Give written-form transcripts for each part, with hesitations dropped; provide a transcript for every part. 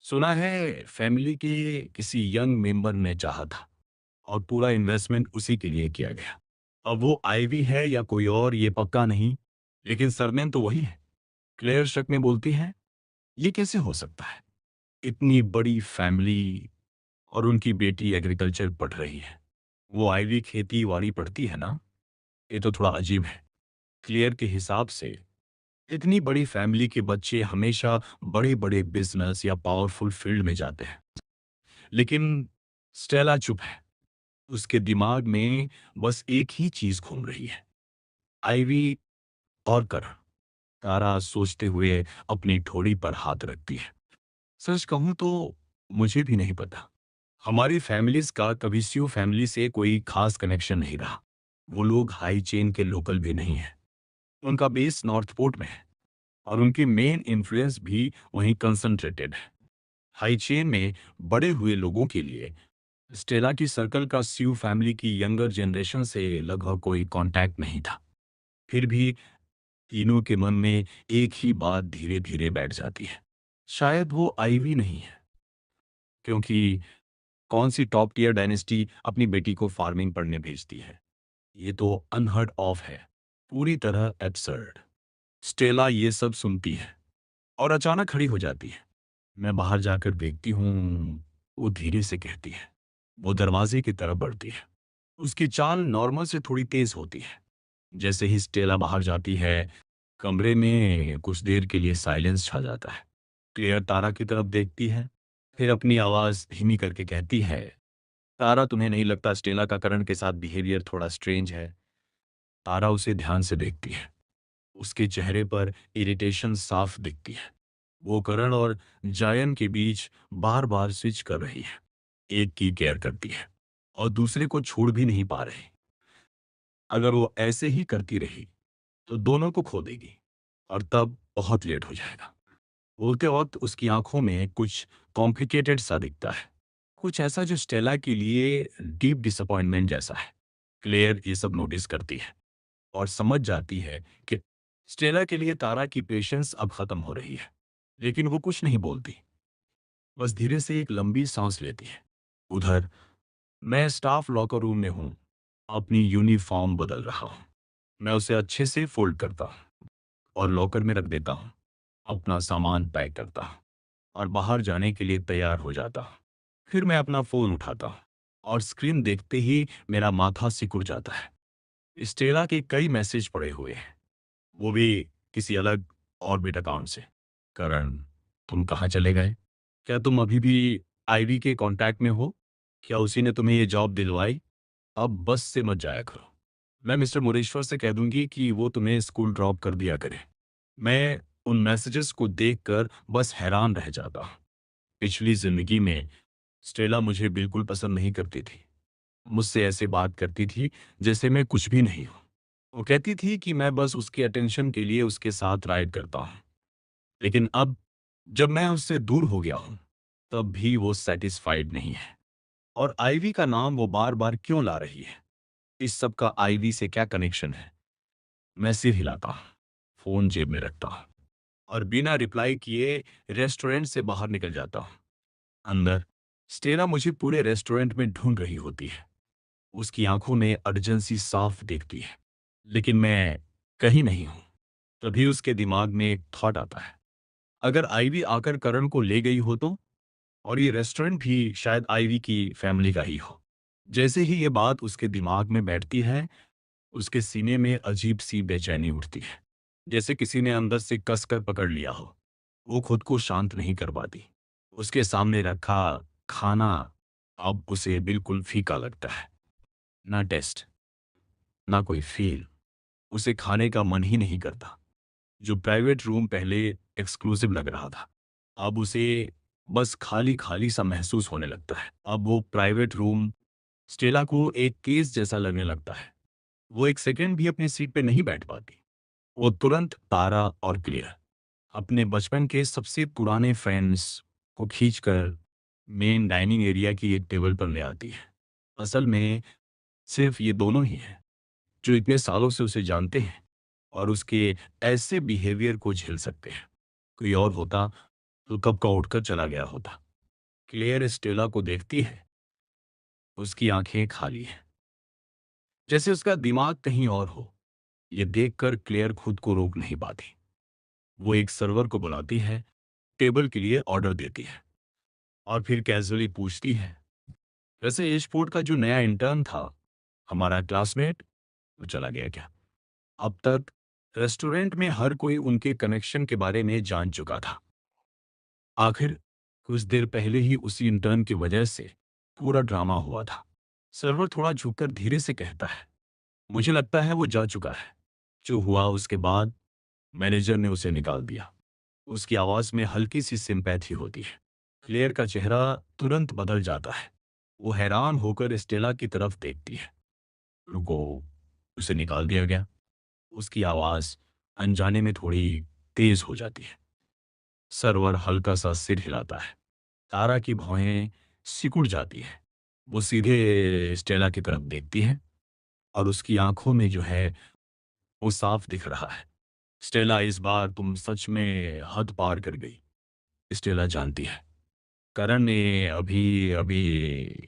सुना है फैमिली के किसी यंग मेंबर ने चाहा था और पूरा इन्वेस्टमेंट उसी के लिए किया गया। अब वो आईवी है या कोई और ये पक्का नहीं, लेकिन सरनेम तो वही है। क्लेयर शक में बोलती है, ये कैसे हो सकता है? इतनी बड़ी फैमिली और उनकी बेटी एग्रीकल्चर पढ़ रही है। वो आईवी खेती बाड़ी पढ़ती है ना? ये तो थोड़ा अजीब है। क्लियर के हिसाब से इतनी बड़ी फैमिली के बच्चे हमेशा बड़े बड़े बिजनेस या पावरफुल फील्ड में जाते हैं, लेकिन स्टेला चुप है। उसके दिमाग में बस एक ही चीज घूम रही है, आईवी और करण। तारा सोचते हुए अपनी ठोड़ी पर हाथ रखती है। सच कहूं तो मुझे भी नहीं पता। हमारी फैमिलीज का कभी स्यू फैमिली से कोई खास कनेक्शन नहीं रहा। वो लोग हाई चेन के लोकल भी नहीं है। उनका बेस नॉर्थ पोर्ट में है और उनकी मेन इन्फ्लुएंस भी वहीं कंसंट्रेटेड है। हाई चेन में बड़े हुए लोगों के लिए स्टेला की सर्कल का स्यू फैमिली की यंगर जनरेशन से लगभग कोई कांटेक्ट नहीं था। फिर भी तीनों के मन में एक ही बात धीरे धीरे बैठ जाती है, शायद वो आईवी नहीं है। क्योंकि कौन सी टॉप टियर डायनेस्टी अपनी बेटी को फार्मिंग पढ़ने भेजती है? ये तो अनहर्ड ऑफ है, पूरी तरह एब्सर्ड। स्टेला ये सब सुनती है और अचानक खड़ी हो जाती है। मैं बाहर जाकर देखती हूँ, वो धीरे से कहती है। वो दरवाजे की तरफ बढ़ती है। उसकी चाल नॉर्मल से थोड़ी तेज होती है। जैसे ही स्टेला बाहर जाती है, कमरे में कुछ देर के लिए साइलेंस छा जाता है। क्लेयर तारा की तरफ देखती है, फिर अपनी आवाज धीमी करके कहती है, तारा, तुम्हें नहीं लगता स्टेला का करण के साथ बिहेवियर थोड़ा स्ट्रेंज है? तारा उसे ध्यान से देखती है। उसके चेहरे पर इरिटेशन साफ दिखती है। वो करण और जायन के बीच बार बार स्विच कर रही है। एक की केयर करती है और दूसरे को छोड़ भी नहीं पा रही। अगर वो ऐसे ही करती रही तो दोनों को खो देगी और तब बहुत लेट हो जाएगा। बोलते वक्त उसकी आंखों में कुछ कॉम्प्लिकेटेड सा दिखता है, कुछ ऐसा जो स्टेला के लिए डीप डिसअपॉइंटमेंट जैसा है। क्लेयर ये सब नोटिस करती है और समझ जाती है कि स्टेला के लिए तारा की पेशेंस अब खत्म हो रही है। लेकिन वो कुछ नहीं बोलती, बस धीरे से एक लंबी सांस लेती है। उधर मैं स्टाफ लॉकर रूम में हूँ, अपनी यूनिफॉर्म बदल रहा हूँ। मैं उसे अच्छे से फोल्ड करता हूँ और लॉकर में रख देता हूँ। अपना सामान पैक करता हूँ और बाहर जाने के लिए तैयार हो जाता हूँ। फिर मैं अपना फोन उठाता हूँ और स्क्रीन देखते ही मेरा माथा सिकुड़ जाता है। स्टेला के कई मैसेज पड़े हुए हैं, वो भी किसी अलग ऑर्बिट अकाउंट से। करण, तुम कहाँ चले गए? क्या तुम अभी भी आईवी के कांटेक्ट में हो? क्या उसी ने तुम्हें ये जॉब दिलवाई? अब बस से मत जाया करो। मैं मिस्टर मुरेश्वर से कह दूंगी कि वो तुम्हें स्कूल ड्रॉप कर दिया करे। मैं उन मैसेजेस को देखकर बस हैरान रह जाता हूँ। पिछली जिंदगी में स्टेला मुझे बिल्कुल पसंद नहीं करती थी। मुझसे ऐसे बात करती थी जैसे मैं कुछ भी नहीं हूँ। वो कहती थी कि मैं बस उसके अटेंशन के लिए उसके साथ राइड करता हूँ। लेकिन अब जब मैं उससे दूर हो गया हूँ, तब भी वो सेटिस्फाइड नहीं है। और आईवी का नाम वो बार बार क्यों ला रही है? इस सब का आईवी से क्या कनेक्शन है? मैं सिर हिलाता हूँ, फोन जेब में रखता हूँ और बिना रिप्लाई किए रेस्टोरेंट से बाहर निकल जाता हूँ। अंदर स्टेला मुझे पूरे रेस्टोरेंट में ढूंढ रही होती है। उसकी आंखों में अर्जेंसी साफ दिखती है, लेकिन मैं कहीं नहीं हूं। तभी उसके दिमाग में एक थॉट आता है, अगर आईवी आकर करण को ले गई हो तो? और ये रेस्टोरेंट भी शायद आईवी की फैमिली का ही हो। जैसे ही ये बात उसके दिमाग में बैठती है, उसके सीने में अजीब सी बेचैनी उठती है, जैसे किसी ने अंदर से कसकर पकड़ लिया हो। वो खुद को शांत नहीं कर पाती। उसके सामने रखा खाना अब उसे बिल्कुल फीका लगता है। ना टेस्ट, ना कोई फील। उसे खाने का मन ही नहीं करता। जो प्राइवेट रूम पहले एक्सक्लूसिव लग रहा था, अब उसे बस खाली खाली सा महसूस होने लगता है। अब वो प्राइवेट रूम स्टेला को एक केस जैसा लगने लगता है। वो एक सेकंड भी अपनी सीट पे नहीं बैठ पाती। वो तुरंत तारा और क्लियर, अपने बचपन के सबसे पुराने फ्रेंड्स को खींचकर मेन डाइनिंग एरिया की एक टेबल पर ले आती है। असल में सिर्फ ये दोनों ही हैं जो इतने सालों से उसे जानते हैं और उसके ऐसे बिहेवियर को झेल सकते हैं। कोई और होता तो कब का उठकर चला गया होता। क्लेयर स्टेला को देखती है। उसकी आंखें खाली हैं, जैसे उसका दिमाग कहीं और हो। ये देखकर क्लेयर खुद को रोक नहीं पाती। वो एक सर्वर को बुलाती है, टेबल के लिए ऑर्डर देती है और फिर कैजुअली पूछती है, वैसे एयरपोर्ट का जो नया इंटर्न था, हमारा क्लासमेट, वो चला गया क्या? अब तक रेस्टोरेंट में हर कोई उनके कनेक्शन के बारे में जान चुका था। आखिर कुछ देर पहले ही उसी इंटर्न की वजह से पूरा ड्रामा हुआ था। सर्वर थोड़ा झुककर धीरे से कहता है, मुझे लगता है वो जा चुका है। जो हुआ उसके बाद मैनेजर ने उसे निकाल दिया। उसकी आवाज में हल्की सी सिंपैथी होती है। क्लेयर का चेहरा तुरंत बदल जाता है। वो हैरान होकर स्टेला की तरफ देखती है। रुको, उसे निकाल दिया गया? उसकी आवाज अनजाने में थोड़ी तेज हो जाती है। सरवर हल्का सा सिर हिलाता है। तारा की भौहें सिकुड़ जाती है। वो सीधे स्टेला की तरफ देखती है और उसकी आंखों में जो है वो साफ दिख रहा है। स्टेला, इस बार तुम सच में हद पार कर गई। स्टेला जानती है करण ने अभी अभी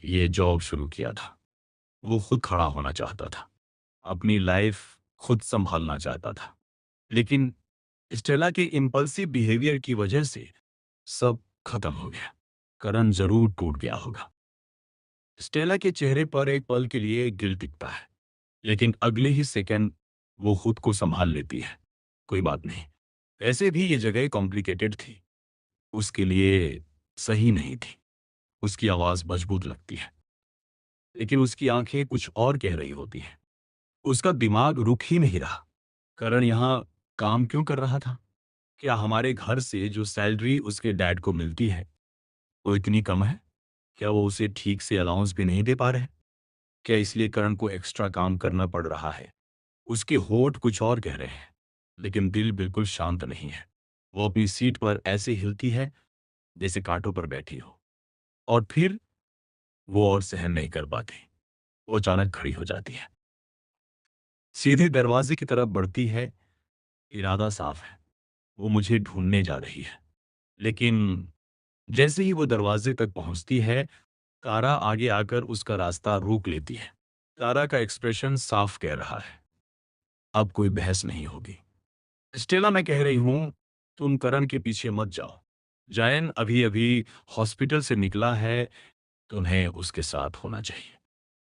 ये जॉब शुरू किया था। वो खुद खड़ा होना चाहता था, अपनी लाइफ खुद संभालना चाहता था, लेकिन स्टेला के इम्पल्सिव बिहेवियर की वजह से सब खत्म हो गया। करण जरूर टूट गया होगा। स्टेला के चेहरे पर एक पल के लिए गिल्ट दिखता है, लेकिन अगले ही सेकंड वो खुद को संभाल लेती है। कोई बात नहीं, वैसे भी ये जगह कॉम्प्लिकेटेड थी, उसके लिए सही नहीं थी। उसकी आवाज मजबूत लगती है, लेकिन उसकी आंखें कुछ और कह रही होती हैं। उसका दिमाग रुक ही नहीं रहा। करण यहाँ काम क्यों कर रहा था? क्या हमारे घर से जो सैलरी उसके डैड को मिलती है वो इतनी कम है? क्या वो उसे ठीक से अलाउंस भी नहीं दे पा रहे? क्या इसलिए करण को एक्स्ट्रा काम करना पड़ रहा है? उसके होठ कुछ और कह रहे हैं, लेकिन दिल बिल्कुल शांत नहीं है। वो अपनी सीट पर ऐसे हिलती है जैसे कांटों पर बैठी हो, और फिर वो और सहन नहीं कर पाती। वो अचानक खड़ी हो जाती है, सीधे दरवाजे की तरफ बढ़ती है। इरादा साफ है, वो मुझे ढूंढने जा रही है। लेकिन जैसे ही वो दरवाजे तक पहुंचती है, तारा आगे आकर उसका रास्ता रोक लेती है। तारा का एक्सप्रेशन साफ कह रहा है, अब कोई बहस नहीं होगी। स्टेला, मैं कह रही हूं, तुम करण के पीछे मत जाओ। जायन अभी अभी हॉस्पिटल से निकला है, तुम्हें उसके साथ होना चाहिए।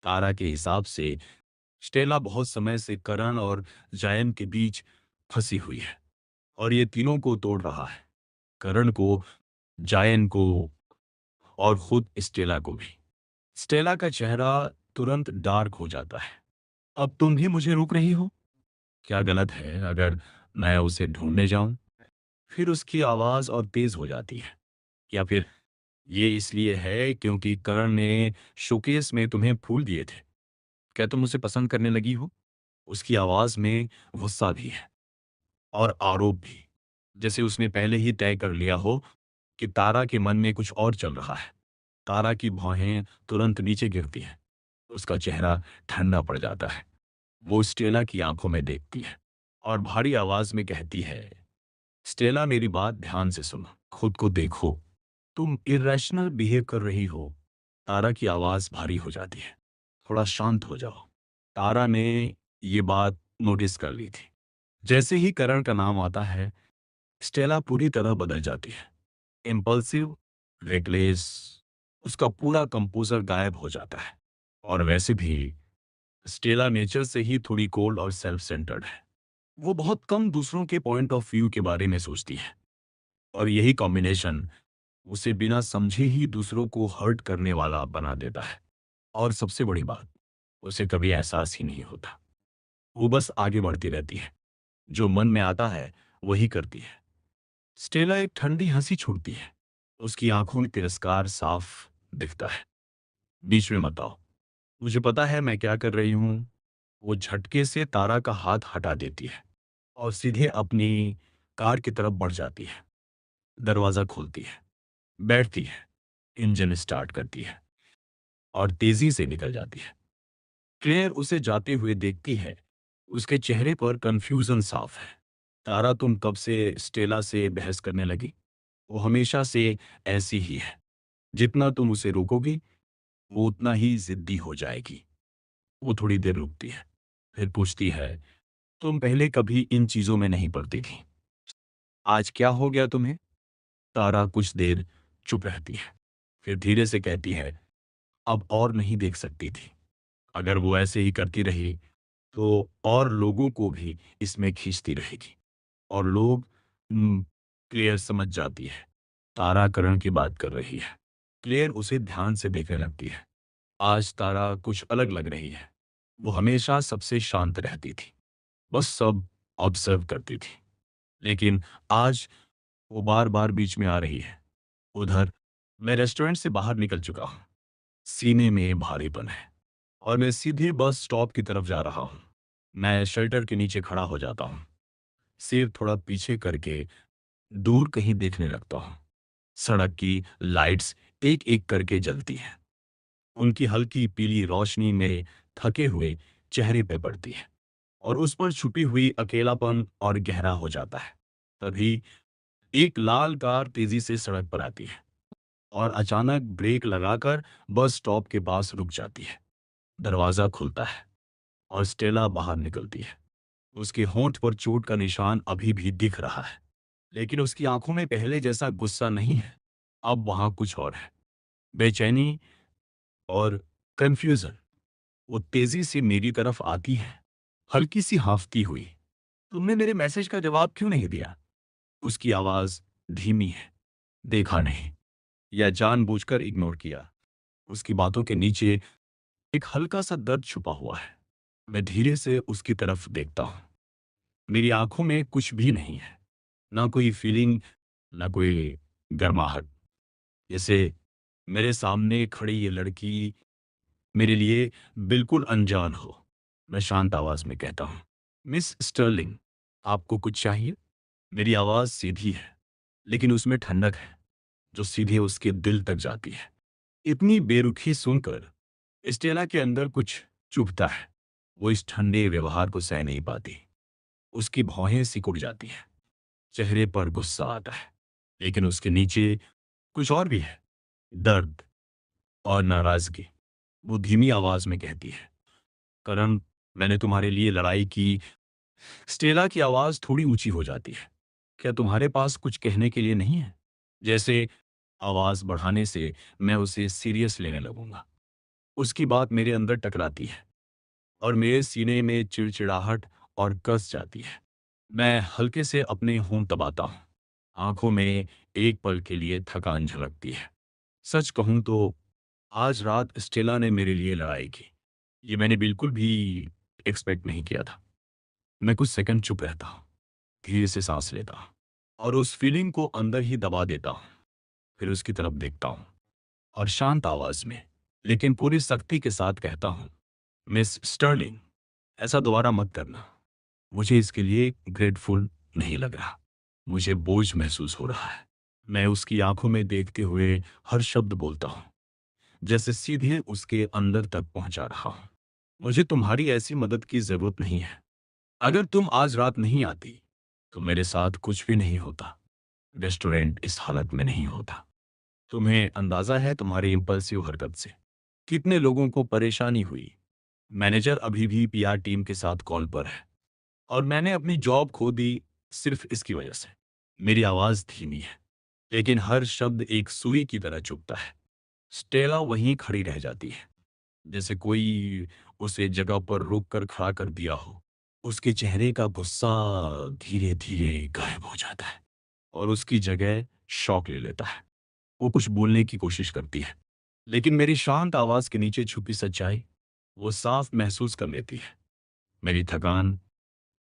तारा के हिसाब से स्टेला बहुत समय से करण और जायन के बीच फंसी हुई है, और ये तीनों को तोड़ रहा है। करण को, जायन को, और खुद स्टेला को भी। स्टेला का चेहरा तुरंत डार्क हो जाता है। अब तुम भी मुझे रोक रही हो? क्या गलत है अगर मैं उसे ढूंढने जाऊं? फिर उसकी आवाज और तेज हो जाती है। या फिर ये इसलिए है क्योंकि करण ने शोकेस में तुम्हें फूल दिए थे? क्या तुम उसे पसंद करने लगी हो? उसकी आवाज में गुस्सा भी है और आरोप भी, जैसे उसने पहले ही तय कर लिया हो कि तारा के मन में कुछ और चल रहा है। तारा की भौहें तुरंत नीचे गिरती हैं। उसका चेहरा ठंडा पड़ जाता है। वो स्टेला की आंखों में देखती है और भारी आवाज में कहती है, स्टेला, मेरी बात ध्यान से सुनो, खुद को देखो, तुम इरेशनल बिहेव कर रही हो। तारा की आवाज भारी हो जाती है, थोड़ा शांत हो जाओ। तारा ने ये बात नोटिस कर ली थी। जैसे ही करण का नाम आता है, स्टेला पूरी तरह बदल जाती है। इम्पल्सिव, रेकलेस, उसका पूरा कंपोजर गायब हो जाता है। और वैसे भी स्टेला नेचर से ही थोड़ी कोल्ड और सेल्फ सेंटर्ड है। वो बहुत कम दूसरों के पॉइंट ऑफ व्यू के बारे में सोचती है, और यही कॉम्बिनेशन उसे बिना समझे ही दूसरों को हर्ट करने वाला बना देता है। और सबसे बड़ी बात, उसे कभी एहसास ही नहीं होता। वो बस आगे बढ़ती रहती है, जो मन में आता है वही करती है। स्टेला एक ठंडी हंसी छोड़ती है। उसकी आंखों में तिरस्कार साफ दिखता है। बीच में मत आओ, मुझे पता है मैं क्या कर रही हूं। वो झटके से तारा का हाथ हटा देती है और सीधे अपनी कार की तरफ बढ़ जाती है। दरवाजा खोलती है, बैठती है, इंजन स्टार्ट करती है और तेजी से निकल जाती है। क्लेयर उसे जाते हुए देखती है। उसके चेहरे पर कंफ्यूजन साफ है। तारा, तुम कब से स्टेला से बहस करने लगी? वो हमेशा से ऐसी ही है। जितना तुम उसे रोकोगे, वो उतना ही ज़िद्दी हो जाएगी। वो थोड़ी देर रुकती है, फिर पूछती है, "तुम पहले कभी इन चीज़ों में नहीं पड़ती थी। आज क्या हो गया तुम्हें?" तारा कुछ देर चुप रहती है, फिर धीरे से कहती है, "अब और नहीं देख सकती थी। अगर वो ऐसे ही करती रही, तो और लोगों को भी इसमें खींचती रहेगी और लोग क्लियर समझ जाती है। तारा करण की बात कर रही है। क्लियर उसे ध्यान से देखने लगती है। आज तारा कुछ अलग लग रही है। वो हमेशा सबसे शांत रहती थी, बस सब ऑब्जर्व करती थी। लेकिन आज वो बार बार बीच में आ रही है। उधर मैं रेस्टोरेंट से बाहर निकल चुका हूँ। सीने में भारीपन है और मैं सीधे बस स्टॉप की तरफ जा रहा हूँ। मैं शेल्टर के नीचे खड़ा हो जाता हूँ, सिर थोड़ा पीछे करके दूर कहीं देखने लगता हूँ। सड़क की लाइट्स एक एक करके जलती हैं। उनकी हल्की पीली रोशनी मेरे थके हुए चेहरे पे पड़ती है और उस पर छुपी हुई अकेलापन और गहरा हो जाता है। तभी एक लाल कार तेजी से सड़क पर आती है और अचानक ब्रेक लगाकर बस स्टॉप के पास रुक जाती है। दरवाजा खुलता है और स्टेला बाहर निकलती है। उसके होंठ पर चोट का निशान अभी भी दिख रहा है, लेकिन उसकी आंखों में पहले जैसा गुस्सा नहीं है। अब वहां कुछ और है, बेचैनी और कंफ्यूजन। वो तेजी से मेरी तरफ आती है, हल्की सी हाफती हुई। "तुमने मेरे मैसेज का जवाब क्यों नहीं दिया?" उसकी आवाज धीमी है। "देखा नहीं, या जानबूझकर इग्नोर किया?" उसकी बातों के नीचे एक हल्का सा दर्द छुपा हुआ है। मैं धीरे से उसकी तरफ देखता हूँ। मेरी आंखों में कुछ भी नहीं है, ना कोई फीलिंग, ना कोई गर्माहट। जैसे मेरे सामने खड़ी ये लड़की मेरे लिए बिल्कुल अनजान हो। मैं शांत आवाज में कहता हूँ, "मिस स्टर्लिंग, आपको कुछ चाहिए?" मेरी आवाज सीधी है, लेकिन उसमें ठंडक है जो सीधे उसके दिल तक जाती है। इतनी बेरुखी सुनकर स्टेला के अंदर कुछ चुभता है। वो इस ठंडे व्यवहार को सह नहीं पाती। उसकी भौहें सिकुड़ जाती हैं, चेहरे पर गुस्सा आता है, लेकिन उसके नीचे कुछ और भी है, दर्द और नाराजगी। वो धीमी आवाज में कहती है, "करण, मैंने तुम्हारे लिए लड़ाई की।" स्टेला की आवाज थोड़ी ऊंची हो जाती है। "क्या तुम्हारे पास कुछ कहने के लिए नहीं है?" जैसे आवाज बढ़ाने से मैं उसे सीरियस लेने लगूंगा। उसकी बात मेरे अंदर टकराती है और मेरे सीने में चिड़चिड़ाहट और कस जाती है। मैं हल्के से अपने होंठ दबाता हूँ। आंखों में एक पल के लिए थकान झलकती है। सच कहूं तो आज रात स्टेला ने मेरे लिए लड़ाई की। ये मैंने बिल्कुल भी एक्सपेक्ट नहीं किया था। मैं कुछ सेकंड चुप रहता हूँ, धीरे से सांस लेता हूँ और उस फीलिंग को अंदर ही दबा देता हूँ। फिर उसकी तरफ देखता हूँ और शांत आवाज में, लेकिन पूरी सख्ती के साथ कहता हूँ, "मिस स्टर्लिंग, ऐसा दोबारा मत करना। मुझे इसके लिए ग्रेटफुल नहीं लग रहा। मुझे बोझ महसूस हो रहा है।" मैं उसकी आंखों में देखते हुए हर शब्द बोलता हूँ, जैसे सीधे उसके अंदर तक पहुंचा रहा हूँ। "मुझे तुम्हारी ऐसी मदद की जरूरत नहीं है। अगर तुम आज रात नहीं आती, तो मेरे साथ कुछ भी नहीं होता। रेस्टोरेंट इस हालत में नहीं होता। तुम्हें अंदाजा है तुम्हारी इम्पल्सिव हरकत से कितने लोगों को परेशानी हुई। मैनेजर अभी भी पीआर टीम के साथ कॉल पर है और मैंने अपनी जॉब खो दी सिर्फ इसकी वजह से।" मेरी आवाज धीमी है, लेकिन हर शब्द एक सुई की तरह चुभता है। स्टेला वहीं खड़ी रह जाती है, जैसे कोई उसे जगह पर रोक कर खड़ा कर दिया हो। उसके चेहरे का गुस्सा धीरे धीरे गायब हो जाता है और उसकी जगह शौक ले लेता है। वो कुछ बोलने की कोशिश करती है, लेकिन मेरी शांत आवाज के नीचे छुपी सच्चाई वो साफ महसूस कर लेती है। मेरी थकान,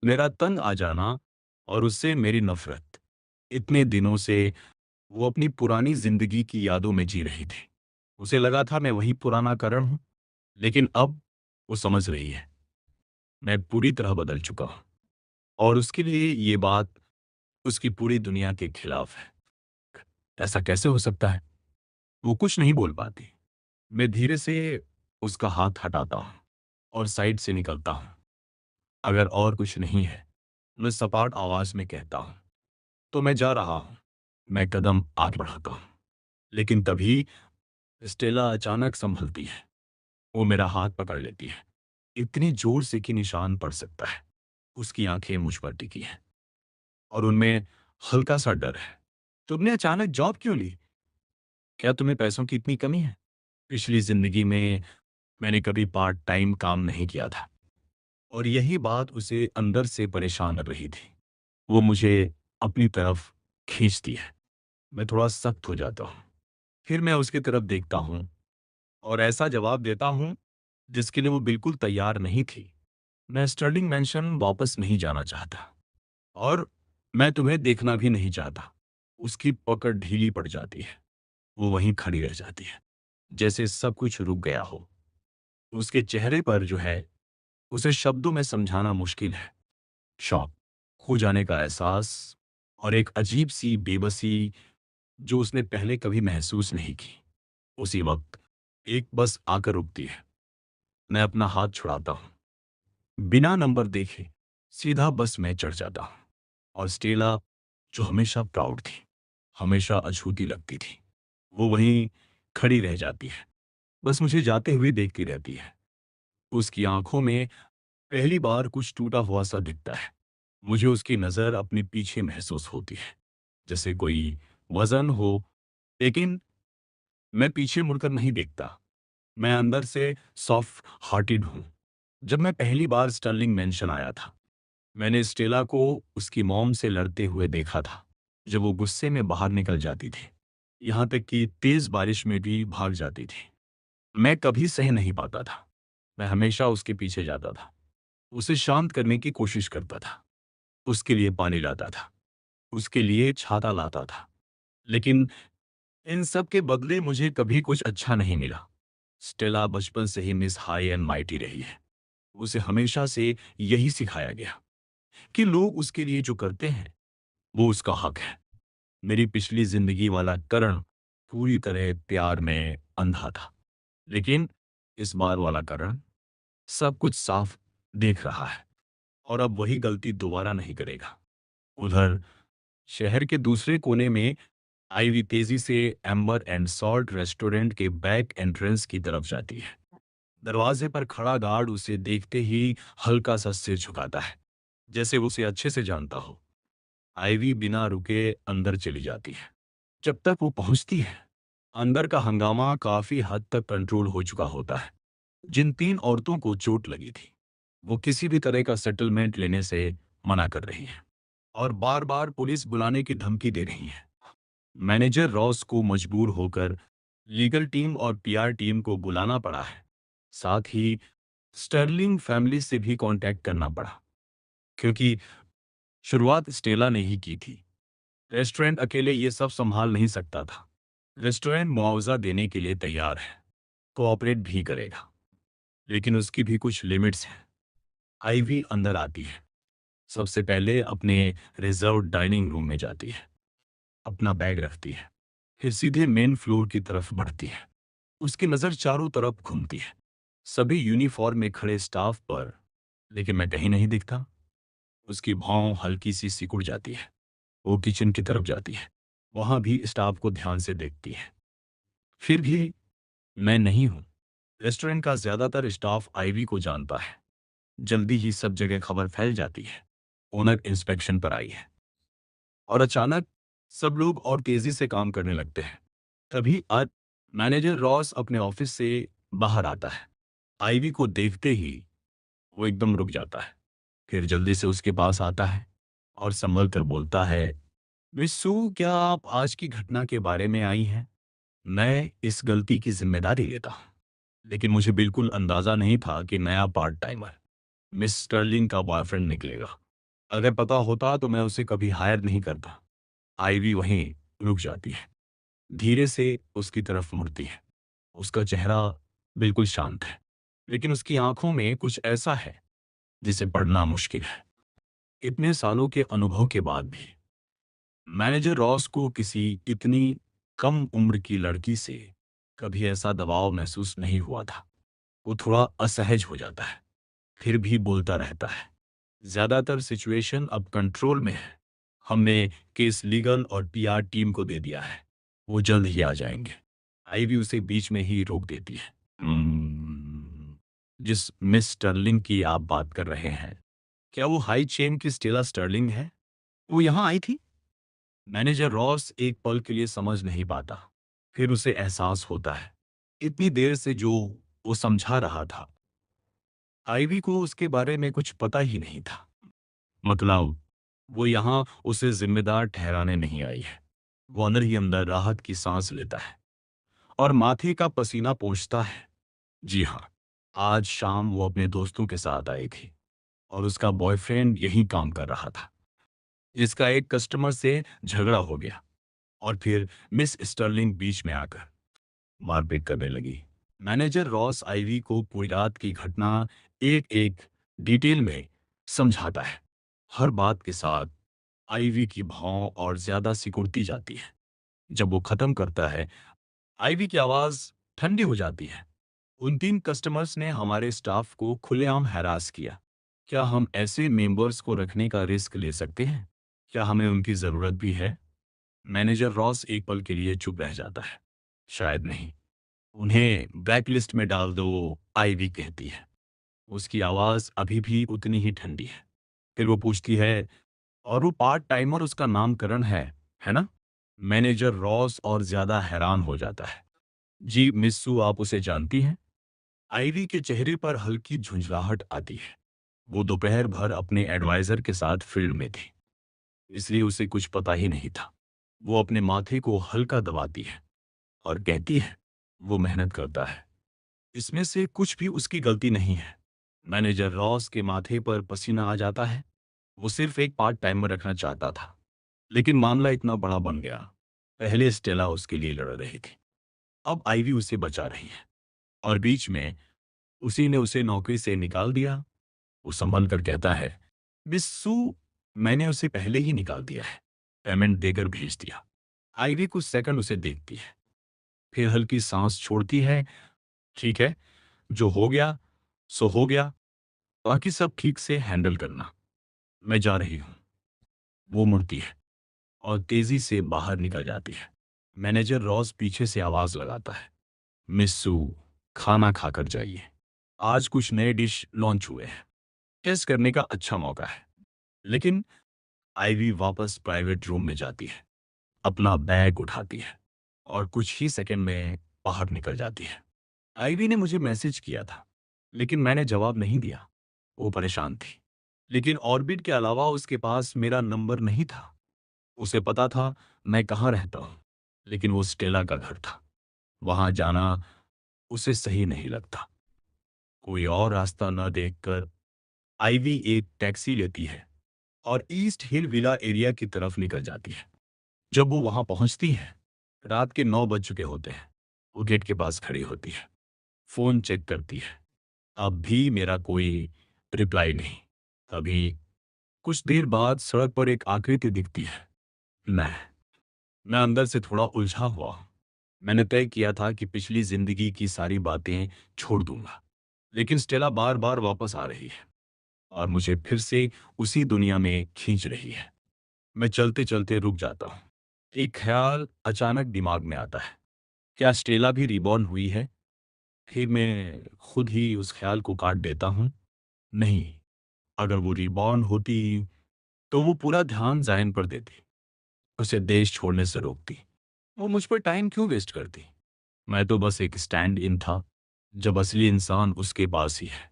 मेरा तंग आ जाना और उससे मेरी नफरत। इतने दिनों से वो अपनी पुरानी जिंदगी की यादों में जी रही थी। उसे लगा था मैं वही पुराना करण हूं, लेकिन अब वो समझ रही है मैं पूरी तरह बदल चुका हूं और उसके लिए ये बात उसकी पूरी दुनिया के खिलाफ है। ऐसा कैसे हो सकता है? वो कुछ नहीं बोल पाती। मैं धीरे से उसका हाथ हटाता हूं और साइड से निकलता हूं। "अगर और कुछ नहीं है," मैं सपाट आवाज में कहता हूं, "तो मैं जा रहा हूं। मैं कदम आगे बढ़ाता हूँ, लेकिन तभी स्टेला अचानक संभलती है। वो मेरा हाथ पकड़ लेती है, इतनी जोर से कि निशान पड़ सकता है। उसकी आंखें मुझ पर टिकी हैं और उनमें हल्का सा डर है। तुमने अचानक जॉब क्यों ली? क्या तुम्हें पैसों की इतनी कमी है? पिछली जिंदगी में मैंने कभी पार्ट टाइम काम नहीं किया था और यही बात उसे अंदर से परेशान कर रही थी। वो मुझे अपनी तरफ खींचती है। मैं थोड़ा सख्त हो जाता हूँ। फिर मैं उसकी तरफ देखता हूँ और ऐसा जवाब देता हूँ जिसके लिए वो बिल्कुल तैयार नहीं थी। मैं स्टर्लिंग मैंशन वापस नहीं जाना चाहता और मैं तुम्हें देखना भी नहीं चाहता। उसकी पकड़ ढीली पड़ जाती है। वो वहीं खड़ी रह जाती है, जैसे सब कुछ रुक गया हो। उसके चेहरे पर जो है, उसे शब्दों में समझाना मुश्किल है। शॉक, खो जाने का एहसास और एक अजीब सी बेबसी जो उसने पहले कभी महसूस नहीं की। उसी वक्त एक बस आकर रुकती है। मैं अपना हाथ छुड़ाता हूँ, बिना नंबर देखे सीधा बस में चढ़ जाता हूँ और स्टेला, जो हमेशा प्राउड थी, हमेशा अछूती लगती थी, वो वहीं खड़ी रह जाती है। बस मुझे जाते हुए देखती रहती है। उसकी आंखों में पहली बार कुछ टूटा हुआ सा दिखता है। मुझे उसकी नजर अपने पीछे महसूस होती है, जैसे कोई वजन हो, लेकिन मैं पीछे मुड़कर नहीं देखता। मैं अंदर से सॉफ्ट हार्टेड हूँ। जब मैं पहली बार स्टर्लिंग मेंशन आया था, मैंने स्टेला को उसकी मॉम से लड़ते हुए देखा था, जब वो गुस्से में बाहर निकल जाती थी, यहाँ तक कि तेज बारिश में भी भाग जाती थी। मैं कभी सह नहीं पाता था। मैं हमेशा उसके पीछे जाता था, उसे शांत करने की कोशिश करता था, उसके लिए पानी लाता था, उसके लिए छाता लाता था। लेकिन इन सब के बदले मुझे कभी कुछ अच्छा नहीं मिला। स्टेला बचपन से ही मिस हाई एंड माइटी रही है। उसे हमेशा से यही सिखाया गया कि लोग उसके लिए जो करते हैं, वो उसका हक है। मेरी पिछली जिंदगी वाला करण पूरी तरह प्यार में अंधा था, लेकिन इस बार वाला करण सब कुछ साफ देख रहा है और अब वही गलती दोबारा नहीं करेगा। उधर शहर के दूसरे कोने में आईवी तेजी से एम्बर एंड सॉल्ट रेस्टोरेंट के बैक एंट्रेंस की तरफ जाती है। दरवाजे पर खड़ा गार्ड उसे देखते ही हल्का सा सिर झुकाता है, जैसे वो उसे अच्छे से जानता हो। आईवी बिना रुके अंदर चली जाती है। जब तक वो पहुंचती है, अंदर का हंगामा काफी हद तक कंट्रोल हो चुका होता है। जिन 3 औरतों को चोट लगी थी, वो किसी भी तरह का सेटलमेंट लेने से मना कर रही हैं और बार-बार पुलिस बुलाने की धमकी दे रही हैं। मैनेजर रॉस को मजबूर होकर लीगल टीम और पीआर टीम को बुलाना पड़ा है। साथ ही स्टर्लिंग फैमिली से भी कांटेक्ट करना पड़ा, क्योंकि शुरुआत स्टेला ने ही की थी। रेस्टोरेंट अकेले ये सब संभाल नहीं सकता था। रेस्टोरेंट मुआवजा देने के लिए तैयार है, कोऑपरेट भी करेगा, लेकिन उसकी भी कुछ लिमिट्स हैं। आईवी अंदर आती है। सबसे पहले अपने रिजर्व डाइनिंग रूम में जाती है, अपना बैग रखती है, फिर सीधे मेन फ्लोर की तरफ बढ़ती है। उसकी नज़र चारों तरफ घूमती है, सभी यूनिफॉर्म में खड़े स्टाफ पर, लेकिन मैं कहीं नहीं दिखता। उसकी भौं हल्की सी सिकुड़ जाती है। वो किचन की तरफ जाती है, वहां भी स्टाफ को ध्यान से देखती है। फिर भी मैं नहीं हूं। रेस्टोरेंट का ज्यादातर स्टाफ आईवी को जानता है। जल्दी ही सब जगह खबर फैल जाती है, ओनर इंस्पेक्शन पर आई है और अचानक सब लोग और तेजी से काम करने लगते हैं। तभी आज मैनेजर रॉस अपने ऑफिस से बाहर आता है। आईवी को देखते ही वो एकदम रुक जाता है, फिर जल्दी से उसके पास आता है और संभल कर बोलता है, मिस सू, क्या आप आज की घटना के बारे में आई हैं? मैं इस गलती की जिम्मेदारी लेता हूँ, लेकिन मुझे बिल्कुल अंदाजा नहीं था कि नया पार्ट टाइमर मिस स्टर्लिंग का बॉयफ्रेंड निकलेगा। अगर पता होता तो मैं उसे कभी हायर नहीं करता। आईवी वहीं रुक जाती है, धीरे से उसकी तरफ मुड़ती है। उसका चेहरा बिल्कुल शांत है, लेकिन उसकी आंखों में कुछ ऐसा है जिसे पढ़ना मुश्किल है। इतने सालों के अनुभव के बाद भी मैनेजर रॉस को किसी इतनी कम उम्र की लड़की से कभी ऐसा दबाव महसूस नहीं हुआ था। वो थोड़ा असहज हो जाता है, फिर भी बोलता रहता है, ज्यादातर सिचुएशन अब कंट्रोल में है। हमने केस लीगल और पीआर टीम को दे दिया है, वो जल्द ही आ जाएंगे। आईवी उसे बीच में ही रोक देती है। जिस मिस स्टर्लिंग की आप बात कर रहे हैं, क्या वो हाई चेन की स्टेला स्टर्लिंग है? वो यहाँ आई थी? मैनेजर रॉस एक पल के लिए समझ नहीं पाता। फिर उसे एहसास होता है, इतनी देर से जो वो समझा रहा था, आईवी को उसके बारे में कुछ पता ही नहीं था। मतलब वो यहाँ उसे जिम्मेदार ठहराने नहीं आई है। वो अंदर ही अंदर राहत की सांस लेता है और माथे का पसीना पोंछता है। जी हाँ, आज शाम वो अपने दोस्तों के साथ आई थी और उसका बॉयफ्रेंड यही काम कर रहा था, जिसका एक कस्टमर से झगड़ा हो गया और फिर मिस स्टर्लिंग बीच में आकर मारपीट करने लगी। मैनेजर रॉस आईवी को पूरी रात की घटना एक एक डिटेल में समझाता है। हर बात के साथ आईवी की भाव और ज्यादा सिकुड़ती जाती है। जब वो खत्म करता है, आईवी की आवाज ठंडी हो जाती है। उन 3 कस्टमर्स ने हमारे स्टाफ को खुलेआम हैरास किया। क्या हम ऐसे मेंबर्स को रखने का रिस्क ले सकते हैं? क्या हमें उनकी जरूरत भी है? मैनेजर रॉस एक पल के लिए चुप रह जाता है। शायद नहीं। उन्हें ब्लैकलिस्ट में डाल दो, आईवी कहती है। उसकी आवाज अभी भी उतनी ही ठंडी है। फिर वो पूछती है, और वो पार्ट टाइमर उसका नामकरण है ना? मैनेजर रॉस और ज्यादा हैरान हो जाता है। जी मिस सू, आप उसे जानती हैं? आईवी के चेहरे पर हल्की झुंझलाहट आती है। वो दोपहर भर अपने एडवाइजर के साथ फील्ड में थी, इसलिए उसे कुछ पता ही नहीं था। वो अपने माथे को हल्का दबाती है और कहती है, वो मेहनत करता है, इसमें से कुछ भी उसकी गलती नहीं है। मैनेजर रॉस के माथे पर पसीना आ जाता है। वो सिर्फ एक पार्ट टाइमर रखना चाहता था, लेकिन मामला इतना बड़ा बन गया। पहले स्टेला उसके लिए लड़ रही थी, अब आईवी उसे बचा रही है, और बीच में उसी ने उसे नौकरी से निकाल दिया। वो संभल कर कहता है, मिस सू, मैंने उसे पहले ही निकाल दिया है, पेमेंट देकर भेज दिया। आईवी कुछ सेकंड उसे देखती है, फिर हल्की सांस छोड़ती है। ठीक है, जो हो गया सो हो गया, बाकी सब ठीक से हैंडल करना, मैं जा रही हूँ। वो मुड़ती है और तेजी से बाहर निकल जाती है। मैनेजर रॉस पीछे से आवाज लगाता है, मिस सू, खाना खाकर जाइए, आज कुछ नए डिश लॉन्च हुए हैं, टेस्ट करने का अच्छा मौका है। लेकिन आईवी वापस प्राइवेट रूम में जाती है, अपना बैग उठाती है और कुछ ही सेकंड में बाहर निकल जाती है। आईवी ने मुझे मैसेज किया था, लेकिन मैंने जवाब नहीं दिया। वो परेशान थी, लेकिन ऑर्बिट के अलावा उसके पास मेरा नंबर नहीं था। उसे पता था मैं कहाँ रहता हूँ, लेकिन वो स्टेला का घर था। वहां जाना उसे सही नहीं लगता। कोई और रास्ता न देखकर आईवी एक टैक्सी लेती है और ईस्ट हिल विला एरिया की तरफ निकल जाती है। जब वो वहां पहुंचती है, रात के 9 बज चुके होते हैं। वो गेट के पास खड़ी होती है, फोन चेक करती है। अब भी मेरा कोई रिप्लाई नहीं। तभी कुछ देर बाद सड़क पर एक आकृति दिखती है। मैं मैं अंदर से थोड़ा उलझा हुआ हूं। मैंने तय किया था कि पिछली जिंदगी की सारी बातें छोड़ दूंगा, लेकिन स्टेला बार बार वापस आ रही है और मुझे फिर से उसी दुनिया में खींच रही है। मैं चलते चलते रुक जाता हूँ। एक ख्याल अचानक दिमाग में आता है, क्या स्टेला भी रिबॉर्न हुई है? फिर मैं खुद ही उस ख्याल को काट देता हूँ। नहीं, अगर वो रिबॉर्न होती तो वो पूरा ध्यान जायन पर देती, उसे देश छोड़ने से रोकती। वो मुझ पर टाइम क्यों वेस्ट करती? मैं तो बस एक स्टैंड इन था, जब असली इंसान उसके पास ही है।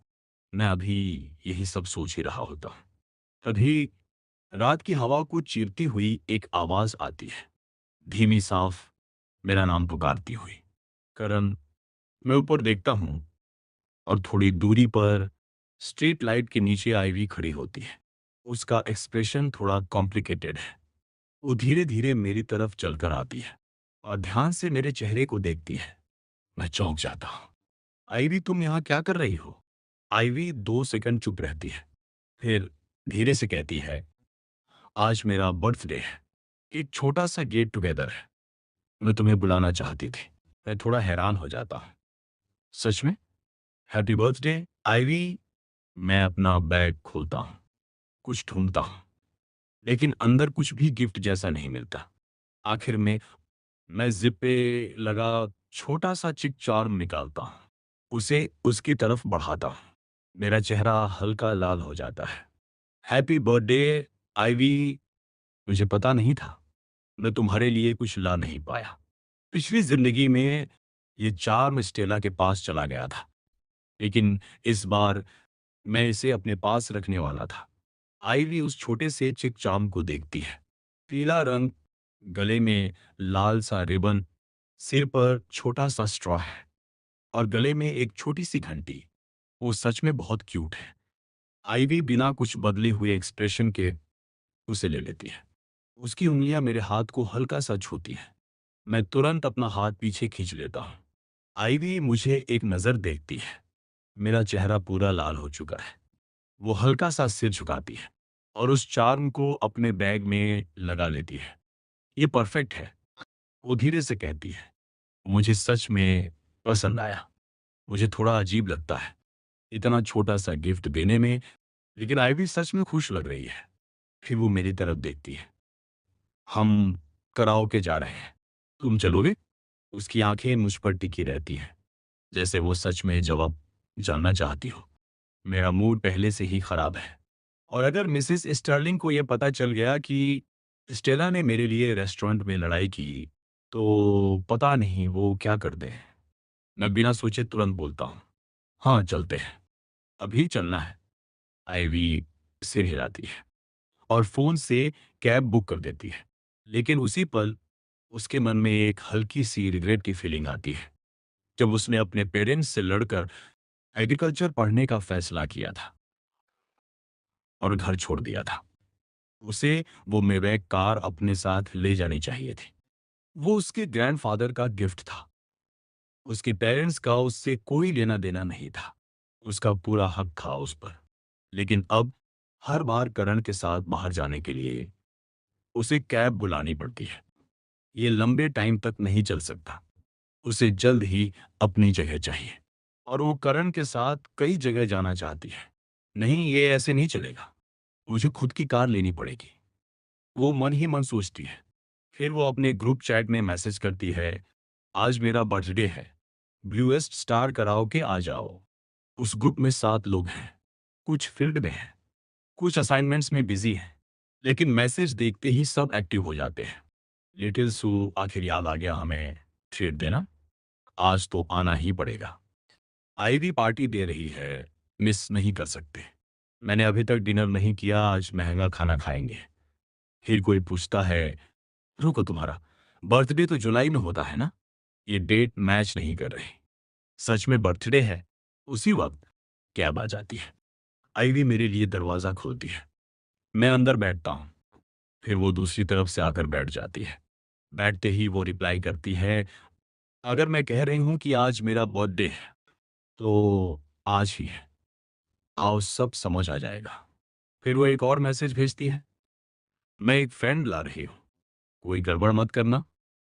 मैं अभी यही सब सोच ही रहा होता हूँ। तभी रात की हवा को चीरती हुई एक आवाज आती है, धीमी साफ, मेरा नाम पुकारती हुई। करण। मैं ऊपर देखता हूँ और थोड़ी दूरी पर स्ट्रीट लाइट के नीचे आईवी खड़ी होती है। उसका एक्सप्रेशन थोड़ा कॉम्प्लिकेटेड है। वो धीरे धीरे मेरी तरफ चलकर आती है और ध्यान से मेरे चेहरे को देखती है। मैं चौंक जाता हूँ। आईवी, तुम यहाँ क्या कर रही हो? आईवी 2 सेकंड चुप रहती है, फिर धीरे से कहती है, आज मेरा बर्थडे है, एक छोटा सा गेट टुगेदर है, मैं तुम्हें बुलाना चाहती थी। मैं थोड़ा हैरान हो जाता हूँ। सच में? Happy birthday Ivy. मैं अपना बैग खोलता हूँ, कुछ ढूंढता हूँ, लेकिन अंदर कुछ भी गिफ्ट जैसा नहीं मिलता। आखिर में मैं ज़िप पे लगा छोटा-सा चिक चार्म निकालता हूँ। उसे उसकी तरफ बढ़ाता हूँ। मेरा चेहरा हल्का लाल हो जाता है। हैप्पी बर्थडे आइवी, मुझे पता नहीं था, मैं तुम्हारे लिए कुछ ला नहीं पाया। पिछली ज़िंदगी में ये चार्म स्टेला के पास चला गया था, लेकिन इस बार मैं इसे अपने पास रखने वाला था। आइवी उस छोटे से चिक चार्म को देखती है। पीला रंग, गले में लाल सा रिबन, सिर पर छोटा सा स्ट्रॉ है और गले में एक छोटी सी घंटी। वो सच में बहुत क्यूट है। आइवी बिना कुछ बदले हुए एक्सप्रेशन के उसे ले लेती है। उसकी उंगलियां मेरे हाथ को हल्का सा छूती हैं। मैं तुरंत अपना हाथ पीछे खींच लेता हूँ। आइवी मुझे एक नज़र देखती है। मेरा चेहरा पूरा लाल हो चुका है। वो हल्का सा सिर झुकाती है और उस चार्म को अपने बैग में लगा लेती है। ये परफेक्ट है, वो धीरे से कहती है। मुझे सच में पसंद आया। मुझे थोड़ा अजीब लगता है इतना छोटा सा गिफ्ट देने में, लेकिन आइवी सच में खुश लग रही है। फिर वो मेरी तरफ देखती है। हम कराओके जा रहे हैं, तुम चलोगे? उसकी आंखें मुझ पर टिकी रहती हैं, जैसे वो सच में जवाब जानना चाहती हो। मेरा मूड पहले से ही खराब है, और अगर मिसेस स्टर्लिंग को यह पता चल गया कि स्टेला ने मेरे लिए रेस्टोरेंट में लड़ाई की, तो पता नहीं वो क्या कर दे। मैं बिना सोचे तुरंत बोलता हूँ, हाँ चलते हैं, अभी चलना है। आईवी सिर हिलाती है और फोन से कैब बुक कर देती है, लेकिन उसी पल उसके मन में एक हल्की सी रिग्रेट की फीलिंग आती है। जब उसने अपने पेरेंट्स से लड़कर एग्रीकल्चर पढ़ने का फैसला किया था और घर छोड़ दिया था, उसे वो मेवैक कार अपने साथ ले जानी चाहिए थी। वो उसके ग्रैंडफादर का गिफ्ट था। उसके पेरेंट्स का उससे कोई लेना देना नहीं था। उसका पूरा हक था उस पर। लेकिन अब हर बार करण के साथ बाहर जाने के लिए उसे कैब बुलानी पड़ती है। ये लंबे टाइम तक नहीं चल सकता। उसे जल्द ही अपनी जगह चाहिए, और वो करण के साथ कई जगह जाना चाहती है। नहीं, ये ऐसे नहीं चलेगा। मुझे खुद की कार लेनी पड़ेगी। वो मन ही मन सोचती है। फिर वो अपने ग्रुप चैट में मैसेज करती है, आज मेरा बर्थडे है, ब्लूएस्ट स्टार कराओके आ जाओ। उस ग्रुप में 7 लोग हैं। कुछ फील्ड में हैं, कुछ असाइनमेंट्स में बिजी हैं, लेकिन मैसेज देखते ही सब एक्टिव हो जाते हैं। लिटिल सू, आखिर याद आ गया हमें ट्रीट देना। आज तो आना ही पड़ेगा। आईवी पार्टी दे रही है, मिस नहीं कर सकते। मैंने अभी तक डिनर नहीं किया, आज महंगा खाना खाएंगे। फिर कोई पूछता है, रुको, तुम्हारा बर्थडे तो जुलाई में होता है ना? ये डेट मैच नहीं कर रही। सच में बर्थडे है? उसी वक्त कैब आ जाती है। आईवी मेरे लिए दरवाजा खोलती है। मैं अंदर बैठता हूँ। फिर वो दूसरी तरफ से आकर बैठ जाती है। बैठते ही वो रिप्लाई करती है, अगर मैं कह रही हूँ कि आज मेरा बर्थडे है, तो आज ही है। आओ, सब समझ आ जाएगा। फिर वो एक और मैसेज भेजती है, मैं एक फ्रेंड ला रही हूँ, कोई गड़बड़ मत करना।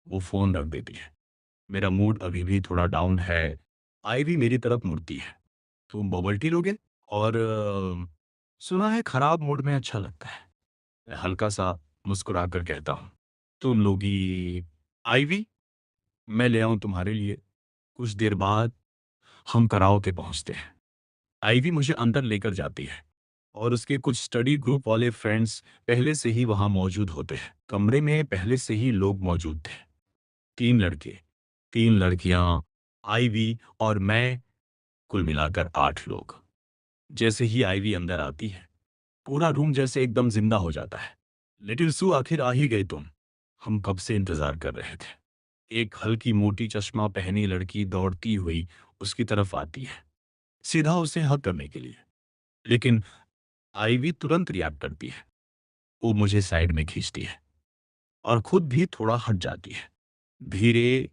वो फोन रख देती है। मेरा मूड अभी भी थोड़ा डाउन है। आईवी मेरी तरफ मुड़ती है, तुम बबल टी लोगे? और सुना है खराब मूड में अच्छा लगता है। मैं हल्का सा मुस्कुरा कर कहता हूँ, तुम लोगी। आईवी, मैं ले आऊं तुम्हारे लिए। कुछ देर बाद हम कराओके पहुंचते हैं। आईवी मुझे अंदर लेकर जाती है और उसके कुछ स्टडी ग्रुप वाले फ्रेंड्स पहले से ही वहां मौजूद होते हैं। कमरे में पहले से ही लोग मौजूद थे। 3 लड़के, 3 लड़कियां, आईवी और मैं, कुल मिलाकर 8 लोग। जैसे ही आईवी अंदर आती है, पूरा रूम जैसे एकदम जिंदा हो जाता है। लिटिल सू, आखिर आ ही गई तुम। हम कब से इंतजार कर रहे थे। एक हल्की मोटी चश्मा पहनी लड़की दौड़ती हुई उसकी तरफ आती है, सीधा उसे हक करने के लिए। लेकिन आईवी तुरंत रिएक्ट करती है। वो मुझे साइड में खींचती है और खुद भी थोड़ा हट जाती है। धीरे,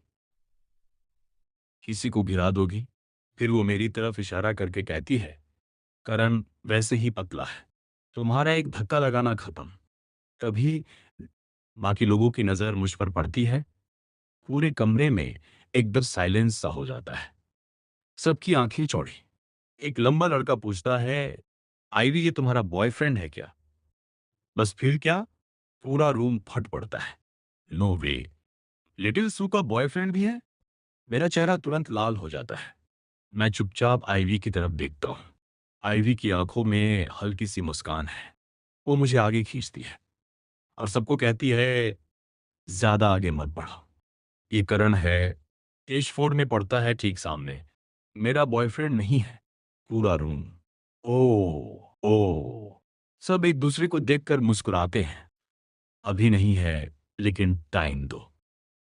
किसी को गिरा दोगी? फिर वो मेरी तरफ इशारा करके कहती है, करण वैसे ही पतला है, तुम्हारा एक धक्का लगाना खत्म। तभी बाकी लोगों की नजर मुझ पर पड़ती है। पूरे कमरे में एकदम साइलेंस सा हो जाता है। सबकी आंखें चौड़ी। एक लंबा लड़का पूछता है, आईवी, ये तुम्हारा बॉयफ्रेंड है क्या? बस फिर क्या, पूरा रूम फट पड़ता है। नो वे, लिटिल सू का बॉयफ्रेंड भी है। मेरा चेहरा तुरंत लाल हो जाता है। मैं चुपचाप आईवी की तरफ देखता हूँ। आईवी की आंखों में हल्की सी मुस्कान है। वो मुझे आगे खींचती है और सबको कहती है, ज्यादा आगे मत बढ़ो। ये करण है, एज 4 में पड़ता है ठीक सामने। मेरा बॉयफ्रेंड नहीं है। पूरा रूम ओ ओ, सब एक दूसरे को देखकर मुस्कुराते हैं। अभी नहीं है, लेकिन टाइम दो।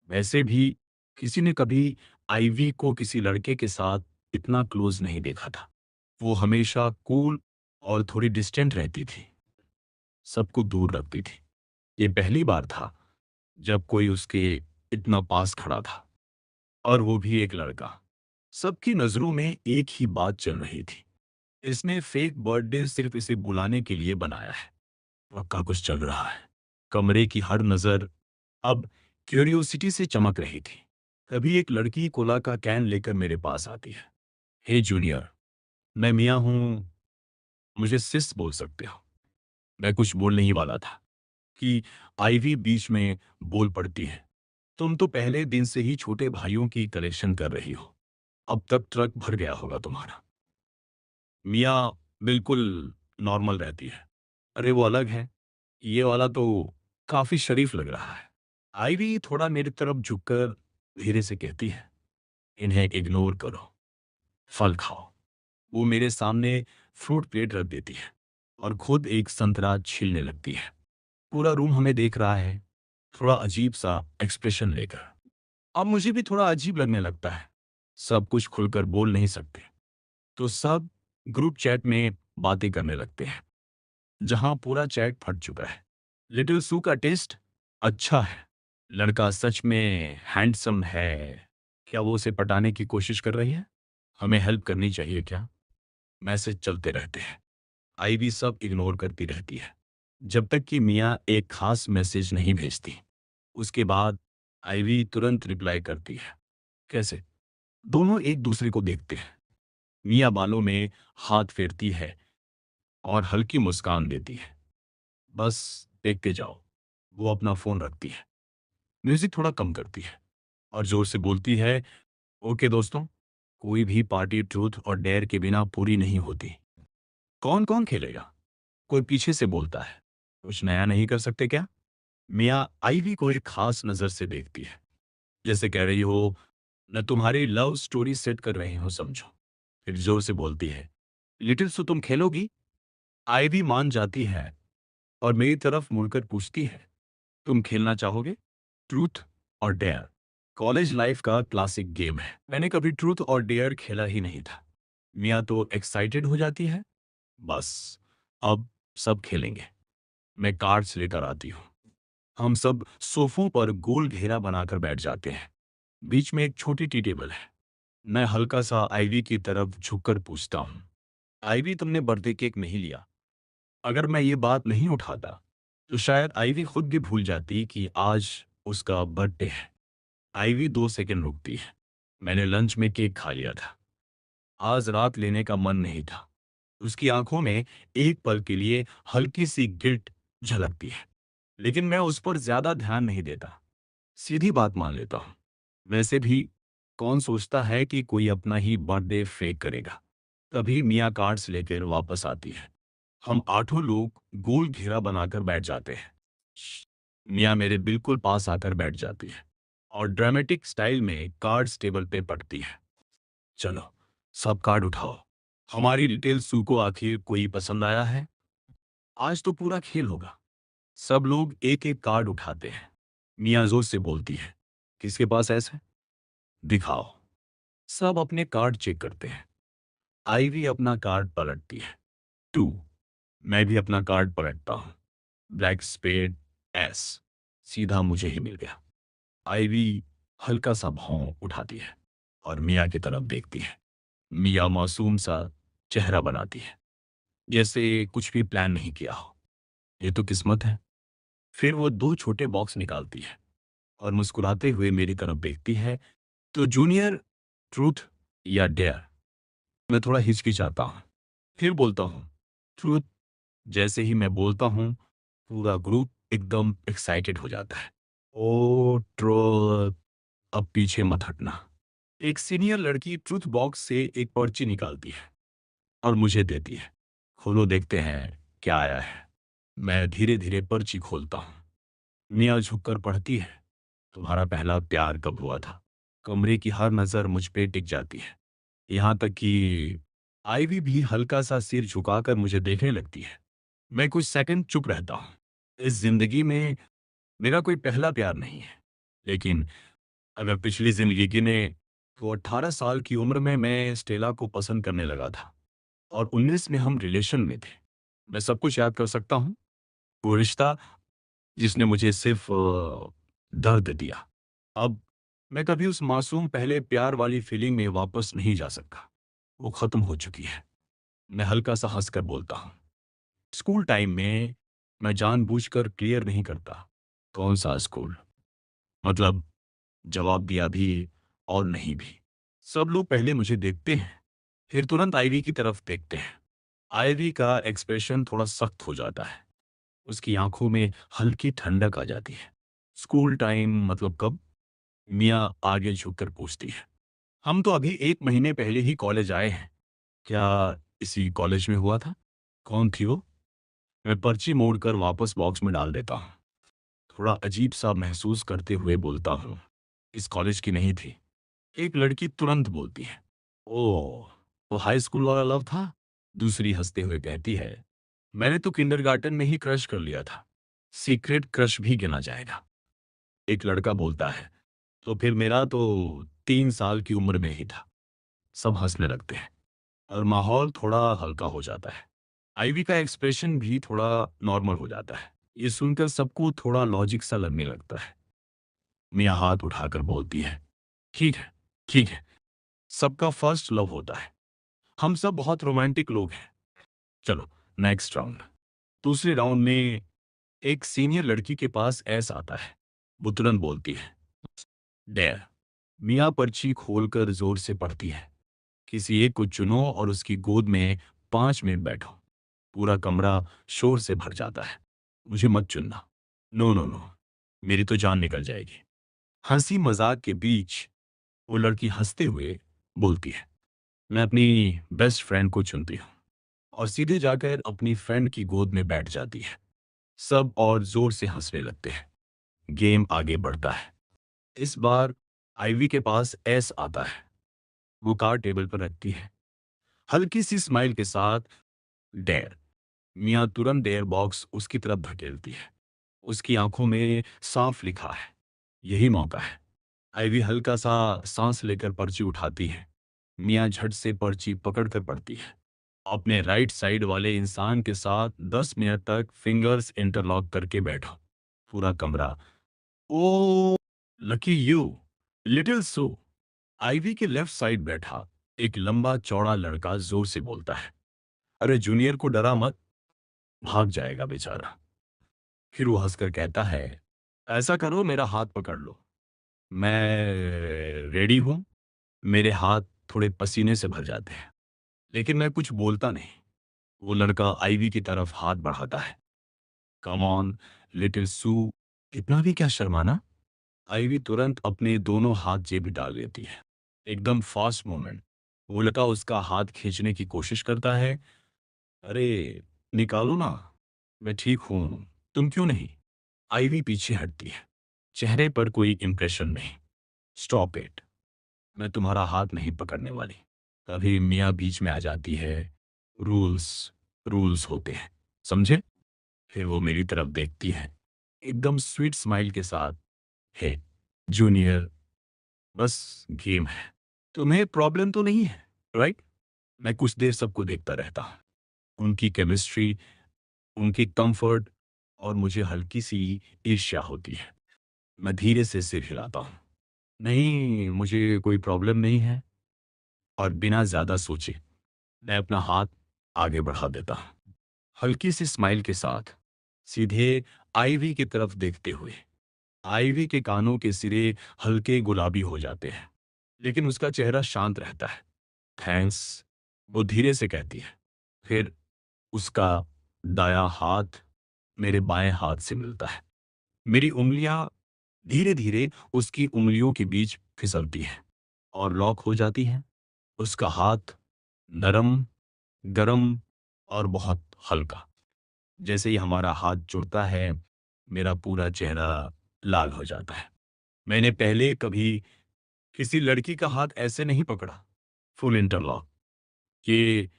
वैसे भी किसी ने कभी आईवी को किसी लड़के के साथ इतना क्लोज नहीं देखा था। वो हमेशा कूल और थोड़ी डिस्टेंट रहती थी, सबको दूर रखती थी। ये पहली बार था जब कोई उसके इतना पास खड़ा था, और वो भी एक लड़का। सबकी नजरों में एक ही बात चल रही थी, इसने फेक बर्थडे सिर्फ इसे बुलाने के लिए बनाया है। पक्का कुछ चल रहा है। कमरे की हर नजर अब क्यूरियोसिटी से चमक रही थी। तभी एक लड़की कोला का कैन लेकर मेरे पास आती है। हे जूनियर, मैं मिया हूं, मुझे सिस बोल सकते हो। मैं कुछ बोलने ही वाला था कि आईवी बीच में बोल पड़ती है, तुम तो पहले दिन से ही छोटे भाइयों की कलेक्शन कर रही हो। अब तक ट्रक भर गया होगा तुम्हारा। मिया बिल्कुल नॉर्मल रहती है। अरे वो अलग है, ये वाला तो काफी शरीफ लग रहा है। आईवी थोड़ा मेरी तरफ झुककर धीरे से कहती है, इन्हें इग्नोर करो, फल खाओ। वो मेरे सामने फ्रूट प्लेट रख देती है और खुद एक संतरा छीलने लगती है। पूरा रूम हमें देख रहा है, थोड़ा अजीब सा एक्सप्रेशन लेकर। अब मुझे भी थोड़ा अजीब लगने लगता है। सब कुछ खुलकर बोल नहीं सकते, तो सब ग्रुप चैट में बातें करने लगते हैं, जहां पूरा चैट फट चुका है। लिटिल सू का टेस्ट अच्छा है, लड़का सच में हैंडसम है। क्या वो उसे पटाने की कोशिश कर रही है? हमें हेल्प करनी चाहिए क्या? मैसेज चलते रहते हैं, आईवी सब इग्नोर करती रहती है, जब तक कि मिया एक खास मैसेज नहीं भेजती। उसके बाद आईवी तुरंत रिप्लाई करती है। कैसे? दोनों एक दूसरे को देखते हैं। मिया बालों में हाथ फेरती है और हल्की मुस्कान देती है। बस देखते जाओ। वो अपना फोन रखती है, म्यूजिक थोड़ा कम करती है और जोर से बोलती है, ओके दोस्तों, कोई भी पार्टी ट्रूथ और डेयर के बिना पूरी नहीं होती। कौन कौन खेलेगा? कोई पीछे से बोलता है, कुछ नया नहीं कर सकते क्या? मिया आईवी को एक खास नजर से देखती है, जैसे कह रही हो, न तुम्हारी लव स्टोरी सेट कर रही हो समझो। फिर जोर से बोलती है, लिटिल सो तुम खेलोगी? आईवी मान जाती है और मेरी तरफ मुड़कर पूछती है, तुम खेलना चाहोगे? ट्रूथ और डेयर कॉलेज लाइफ का क्लासिक गेम है। मैंने कभी ट्रूथ और डेयर खेला ही नहीं था। मिया तो एक्साइटेड हो जाती है। बस अब सब खेलेंगे। मैं कार्ड्स लेकर आती हूँ। हम सब सोफों पर गोल घेरा बनाकर बैठ जाते हैं। बीच में एक छोटी टी टेबल है। मैं हल्का सा आईवी की तरफ झुककर पूछता हूँ, आईवी तुमने बर्थडे केक नहीं लिया? अगर मैं ये बात नहीं उठाता तो शायद आईवी खुद भी भूल जाती कि आज उसका बर्थडे है। आईवी 2 सेकंड रुकती है। मैंने लंच में केक खा लिया था, आज रात लेने का मन नहीं था। उसकी आंखों में एक पल के लिए हल्की सी गिल्ट झलकती है, लेकिन मैं उस पर ज्यादा ध्यान नहीं देता। सीधी बात मान लेता हूँ। वैसे भी कौन सोचता है कि कोई अपना ही बर्थडे फेक करेगा। तभी मियाँ कार्ड्स लेकर वापस आती है। हम 8 लोग गोल घेरा बनाकर बैठ जाते हैं। मियाँ मेरे बिल्कुल पास आकर बैठ जाती है और ड्रामेटिक स्टाइल में कार्ड्स टेबल पे पड़ती है। चलो, सब कार्ड उठाओ। हमारी डिटेल सू को आखिर कोई पसंद आया है? आज तो पूरा खेल होगा। सब लोग एक एक कार्ड उठाते हैं। मियाँ जोर से बोलती है, किसके पास ऐसे? दिखाओ। सब अपने कार्ड चेक करते हैं। आईवी अपना कार्ड पलटती है। 2। मैं भी अपना कार्ड पलटता हूँ। Black spade ace. सीधा मुझे ही मिल गया। आईवी हल्का सा भौं उठाती है और मिया की तरफ देखती है। मिया मासूम सा चेहरा बनाती है, जैसे कुछ भी प्लान नहीं किया हो। ये तो किस्मत है। फिर वो 2 छोटे बॉक्स निकालती है और मुस्कुराते हुए मेरी तरफ देखती है। तो जूनियर, ट्रूथ या डेयर? मैं थोड़ा हिचकिचाता हूँ, फिर बोलता हूँ ट्रूथ। जैसे ही मैं बोलता हूँ, पूरा ग्रुप एकदम एक्साइटेड हो जाता है। ओ ट्रोल, अब पीछे मत हटना। एक सीनियर लड़की ट्रूथ बॉक्स से एक पर्ची निकालती है और मुझे देती है। खोलो, देखते हैं क्या आया है। मैं धीरे धीरे पर्ची खोलता हूँ। मियाँ झुककर पढ़ती है, तुम्हारा पहला प्यार कब हुआ था। कमरे की हर नजर मुझ पे टिक जाती है, यहाँ तक कि आईवी भी हल्का सा सिर झुकाकर मुझे देखने लगती है। मैं कुछ सेकंड चुप रहता हूँ। इस जिंदगी में मेरा कोई पहला प्यार नहीं है, लेकिन अगर पिछली जिंदगी गिने तो 18 साल की उम्र में मैं स्टेला को पसंद करने लगा था और 19 में हम रिलेशन में थे। मैं सब कुछ याद कर सकता हूँ। वो रिश्ता जिसने मुझे सिर्फ दर्द दिया। अब मैं कभी उस मासूम पहले प्यार वाली फीलिंग में वापस नहीं जा सकता। वो खत्म हो चुकी है। मैं हल्का सा हंसकर बोलता हूँ। स्कूल टाइम में मैं जानबूझकर क्लियर नहीं करता। कौन सा स्कूल? मतलब जवाब दिया भी और नहीं भी। सब लोग पहले मुझे देखते हैं, फिर तुरंत आईवी की तरफ देखते हैं। आईवी का एक्सप्रेशन थोड़ा सख्त हो जाता है। उसकी आंखों में हल्की ठंडक आ जाती है। स्कूल टाइम मतलब कब? मियाँ आगे झुककर पूछती है। हम तो अभी 1 महीने पहले ही कॉलेज आए हैं। क्या इसी कॉलेज में हुआ था? कौन थी वो? मैं पर्ची मोड़कर वापस बॉक्स में डाल देता हूँ। थोड़ा अजीब सा महसूस करते हुए बोलता हूँ, इस कॉलेज की नहीं थी। एक लड़की तुरंत बोलती है, ओह, वो हाई स्कूल वाला लव था। दूसरी हंसते हुए कहती है, मैंने तो किंडरगार्टन में ही क्रश कर लिया था। सीक्रेट क्रश भी गिना जाएगा। एक लड़का बोलता है, तो फिर मेरा तो 3 साल की उम्र में ही था। सब हंसने लगते हैं और माहौल थोड़ा हल्का हो जाता है। आईवी का एक्सप्रेशन भी थोड़ा नॉर्मल हो जाता है। ये सुनकर सबको थोड़ा लॉजिक सा लगने लगता है। मियाँ हाथ उठाकर बोलती है, ठीक है, ठीक है, सबका फर्स्ट लव होता है। हम सब बहुत रोमांटिक लोग हैं। चलो, नेक्स्ट राउंड। दूसरे राउंड में एक सीनियर लड़की के पास एस आता है। वो तुरंत बोलती है, डेयर। मियाँ पर्ची खोलकर जोर से पढ़ती है। किसी एक को चुनो और उसकी गोद में 5 मिनट बैठो। पूरा कमरा शोर से भर जाता है। मुझे मत चुनना। नो नो नो, मेरी तो जान निकल जाएगी। हंसी मजाक के बीच वो लड़की हंसते हुए बोलती है, मैं अपनी बेस्ट फ्रेंड को चुनती हूँ, और सीधे जाकर अपनी फ्रेंड की गोद में बैठ जाती है। सब और जोर से हंसने लगते हैं। गेम आगे बढ़ता है। इस बार आईवी के पास एस आता है। वो कार्ड टेबल पर रखती है, हल्की सी स्माइल के साथ, डेयर। मियाँ तुरंत डेयर बॉक्स उसकी तरफ धकेलती है। उसकी आंखों में साफ लिखा है, यही मौका है। आईवी हल्का सा सांस लेकर पर्ची उठाती है। मियाँ झट से पर्ची पकड़कर पढ़ती है। अपने राइट साइड वाले इंसान के साथ 10 मिनट तक फिंगर्स इंटरलॉक करके बैठो। पूरा कमरा, oh lucky you, little so. IV के लेफ्ट साइड बैठा एक लंबा चौड़ा लड़का जोर से बोलता है, अरे जूनियर को डरा मत, भाग जाएगा बेचारा। फिर वो हंसकर कहता है, ऐसा करो, मेरा हाथ पकड़ लो। मैं रेडी हूं। मेरे हाथ थोड़े पसीने से भर जाते हैं, लेकिन मैं कुछ बोलता नहीं। वो लड़का आईवी की तरफ हाथ बढ़ाता है। कम ऑन लिटिल सू, इतना भी क्या शर्माना। आईवी तुरंत अपने दोनों हाथ जेब में डाल देती है। एकदम फास्ट मोमेंट। वो लड़का उसका हाथ खींचने की कोशिश करता है। अरे निकालो ना, मैं ठीक हूं, तुम क्यों नहीं? आईवी पीछे हटती है, चेहरे पर कोई इंप्रेशन नहीं। स्टॉप इट, मैं तुम्हारा हाथ नहीं पकड़ने वाली। तभी मियाँ बीच में आ जाती है। रूल्स, रूल्स होते हैं, समझे? फिर वो मेरी तरफ देखती है, एकदम स्वीट स्माइल के साथ, हे जूनियर, बस गेम है, तुम्हें प्रॉब्लम तो नहीं है, राइट? मैं कुछ देर सबको देखता रहता हूँ। उनकी केमिस्ट्री, उनकी कंफर्ट, और मुझे हल्की सी ईर्ष्या होती है। मैं धीरे से सिर हिलाता हूँ, नहीं मुझे कोई प्रॉब्लम नहीं है, और बिना ज्यादा सोचे मैं अपना हाथ आगे बढ़ा देता हूँ। हल्की सी स्माइल के साथ, सीधे आईवी की तरफ देखते हुए। आईवी के कानों के सिरे हल्के गुलाबी हो जाते हैं, लेकिन उसका चेहरा शांत रहता है। थैंक्स, वो धीरे से कहती है। फिर उसका दायां हाथ मेरे बाएं हाथ से मिलता है। मेरी उंगलियां धीरे धीरे उसकी उंगलियों के बीच फिसलती हैं और लॉक हो जाती हैं। उसका हाथ नरम, गरम और बहुत हल्का। जैसे ही हमारा हाथ जुड़ता है, मेरा पूरा चेहरा लाल हो जाता है। मैंने पहले कभी किसी लड़की का हाथ ऐसे नहीं पकड़ा। Full interlock. ये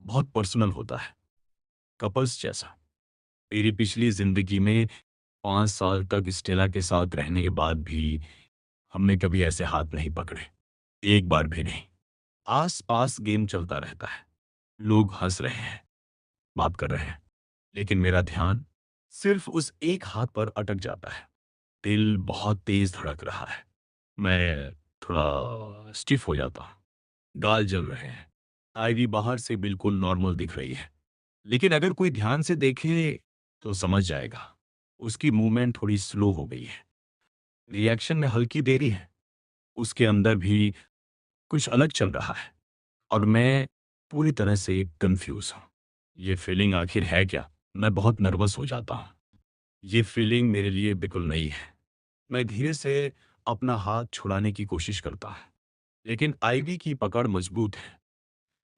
बहुत पर्सनल होता है, कपल्स जैसा। मेरी पिछली जिंदगी में 5 साल तक स्टेला के साथ रहने के बाद भी हमने कभी ऐसे हाथ नहीं पकड़े, एक बार भी नहीं। आस पास गेम चलता रहता है, लोग हंस रहे हैं, बात कर रहे हैं, लेकिन मेरा ध्यान सिर्फ उस एक हाथ पर अटक जाता है। दिल बहुत तेज धड़क रहा है। मैं थोड़ा स्टिफ हो जाता हूँ। गाल जल रहे हैं। आईवी बाहर से बिल्कुल नॉर्मल दिख रही है, लेकिन अगर कोई ध्यान से देखे तो समझ जाएगा उसकी मूवमेंट थोड़ी स्लो हो गई है। रिएक्शन में हल्की देरी है। उसके अंदर भी कुछ अलग चल रहा है और मैं पूरी तरह से कंफ्यूज हूँ। ये फीलिंग आखिर है क्या? मैं बहुत नर्वस हो जाता हूँ। ये फीलिंग मेरे लिए बिल्कुल नई है। मैं धीरे से अपना हाथ छुड़ाने की कोशिश करता हूँ, लेकिन आईवी की पकड़ मजबूत है।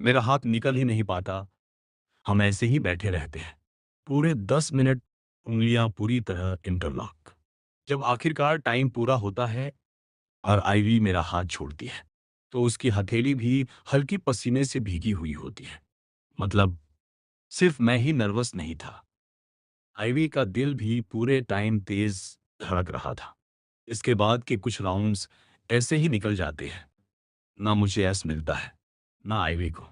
मेरा हाथ निकल ही नहीं पाता। हम ऐसे ही बैठे रहते हैं पूरे 10 मिनट, उंगलियां पूरी तरह इंटरलॉक। जब आखिरकार टाइम पूरा होता है और आईवी मेरा हाथ छोड़ती है, तो उसकी हथेली भी हल्की पसीने से भीगी हुई होती है। मतलब सिर्फ मैं ही नर्वस नहीं था, आईवी का दिल भी पूरे टाइम तेज धड़क रहा था। इसके बाद के कुछ राउंड्स ऐसे ही निकल जाते हैं। ना मुझे ऐस मिलता है, ना आईवी को।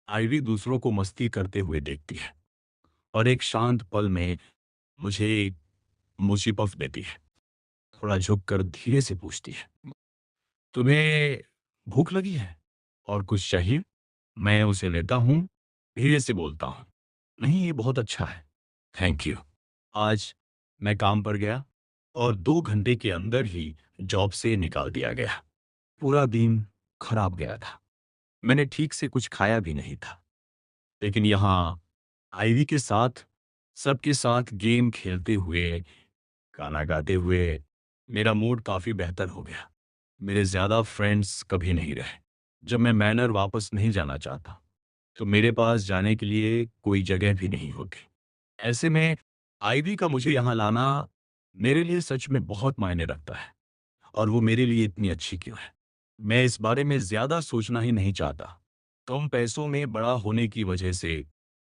आईवी दूसरों को मस्ती करते हुए देखती है और एक शांत पल में मुझे एक मुंशी पफ देती है। थोड़ा झुककर धीरे से पूछती है, तुम्हें भूख लगी है और कुछ चाहिए? मैं उसे लेता हूँ, धीरे से बोलता हूँ, नहीं, ये बहुत अच्छा है, थैंक यू। आज मैं काम पर गया और 2 घंटे के अंदर ही जॉब से निकाल दिया गया। पूरा दिन खराब गया था। मैंने ठीक से कुछ खाया भी नहीं था। लेकिन यहाँ आईवी के साथ, सबके साथ गेम खेलते हुए, गाना गाते हुए मेरा मूड काफ़ी बेहतर हो गया। मेरे ज़्यादा फ्रेंड्स कभी नहीं रहे। जब मैं मैनर वापस नहीं जाना चाहता, तो मेरे पास जाने के लिए कोई जगह भी नहीं होती। ऐसे में आईवी का मुझे यहाँ लाना मेरे लिए सच में बहुत मायने रखता है। और वो मेरे लिए इतनी अच्छी क्यों है? मैं इस बारे में ज़्यादा सोचना ही नहीं चाहता। कम पैसों में बड़ा होने की वजह से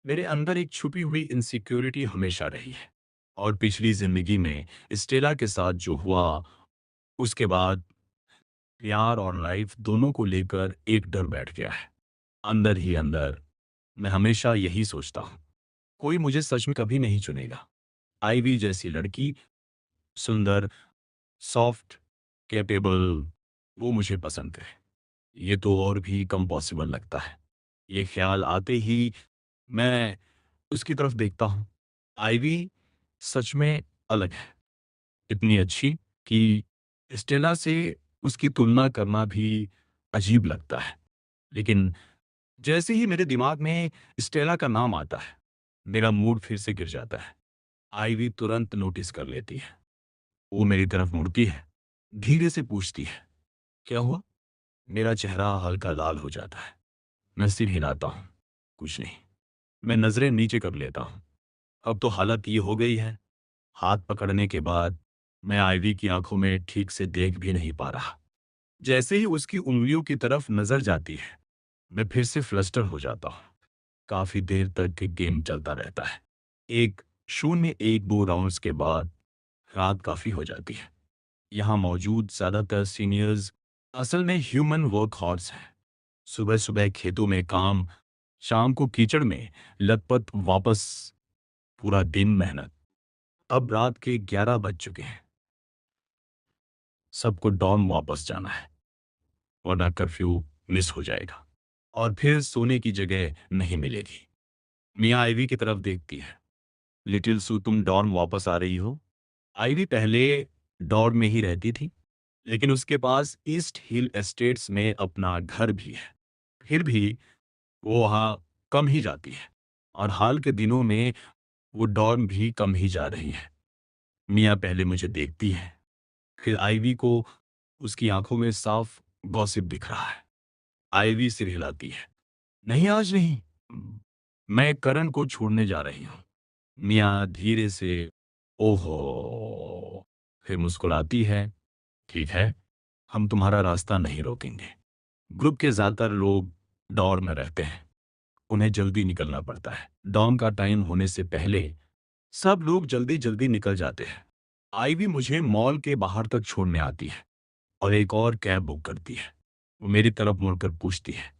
मेरे अंदर एक छुपी हुई इनसिक्योरिटी हमेशा रही है। और पिछली ज़िंदगी में स्टेला के साथ जो हुआ, उसके बाद प्यार और लाइफ दोनों को लेकर एक डर बैठ गया है। अंदर ही अंदर मैं हमेशा यही सोचता हूँ, कोई मुझे सच में कभी नहीं चुनेगा। आईवी जैसी लड़की, सुंदर, सॉफ्ट, कैपेबल, वो मुझे पसंद है। ये तो और भी कम पॉसिबल लगता है। ये ख्याल आते ही मैं उसकी तरफ देखता हूँ। आईवी सच में अलग है, इतनी अच्छी कि स्टेला से उसकी तुलना करना भी अजीब लगता है। लेकिन जैसे ही मेरे दिमाग में स्टेला का नाम आता है, मेरा मूड फिर से गिर जाता है। आईवी तुरंत नोटिस कर लेती है। वो मेरी तरफ मुड़ती है, धीरे से पूछती है, क्या हुआ? मेरा चेहरा हल्का लाल हो जाता है। मैं सिर हिलाता हूँ, कुछ नहीं। मैं नजरें नीचे कर लेता हूँ। अब तो हालत ये हो गई है, हाथ पकड़ने के बाद मैं आईवी की आंखों में ठीक से देख भी नहीं पा रहा। जैसे ही उसकी उंगलियों की तरफ नजर जाती है, मैं फिर से फ्लस्टर हो जाता हूँ। काफी देर तक ये गेम चलता रहता है। एक शून्य एक दो राउंड्स के बाद रात काफी हो जाती है। यहाँ मौजूद ज्यादातर सीनियर्स असल में ह्यूमन वर्क हॉर्स हैं। सुबह सुबह खेतों में काम, शाम को कीचड़ में लथपथ, वापस पूरा दिन मेहनत। अब रात के 11 बज चुके हैं। सबको डॉर्म वापस जाना है, वरना कर्फ्यू मिस हो जाएगा और फिर सोने की जगह नहीं मिलेगी। मियाँ आईवी की तरफ देखती है। लिटिल सू, तुम डॉर्म वापस आ रही हो? आईवी पहले डॉर्म में ही रहती थी, लेकिन उसके पास ईस्ट हिल एस्टेट्स में अपना घर भी है। फिर भी वो वहाँ कम ही जाती है और हाल के दिनों में वो डॉर्म भी कम ही जा रही है। मिया पहले मुझे देखती है, फिर आईवी को। उसकी आंखों में साफ गॉसिप दिख रहा है। आईवी सिर हिलाती है। नहीं, आज नहीं। मैं करण को छोड़ने जा रही हूँ। मिया धीरे से ओहो फिर मुस्कुराती है। ठीक है, हम तुम्हारा रास्ता नहीं रोकेंगे। ग्रुप के ज्यादातर लोग डॉर में रहते हैं। उन्हें जल्दी निकलना पड़ता है। डॉम का टाइम होने से पहले सब लोग जल्दी जल्दी निकल जाते हैं। आईवी मुझे मॉल के बाहर तक छोड़ने आती है और एक और कैब बुक करती है। वो मेरी तरफ मुड़कर पूछती है,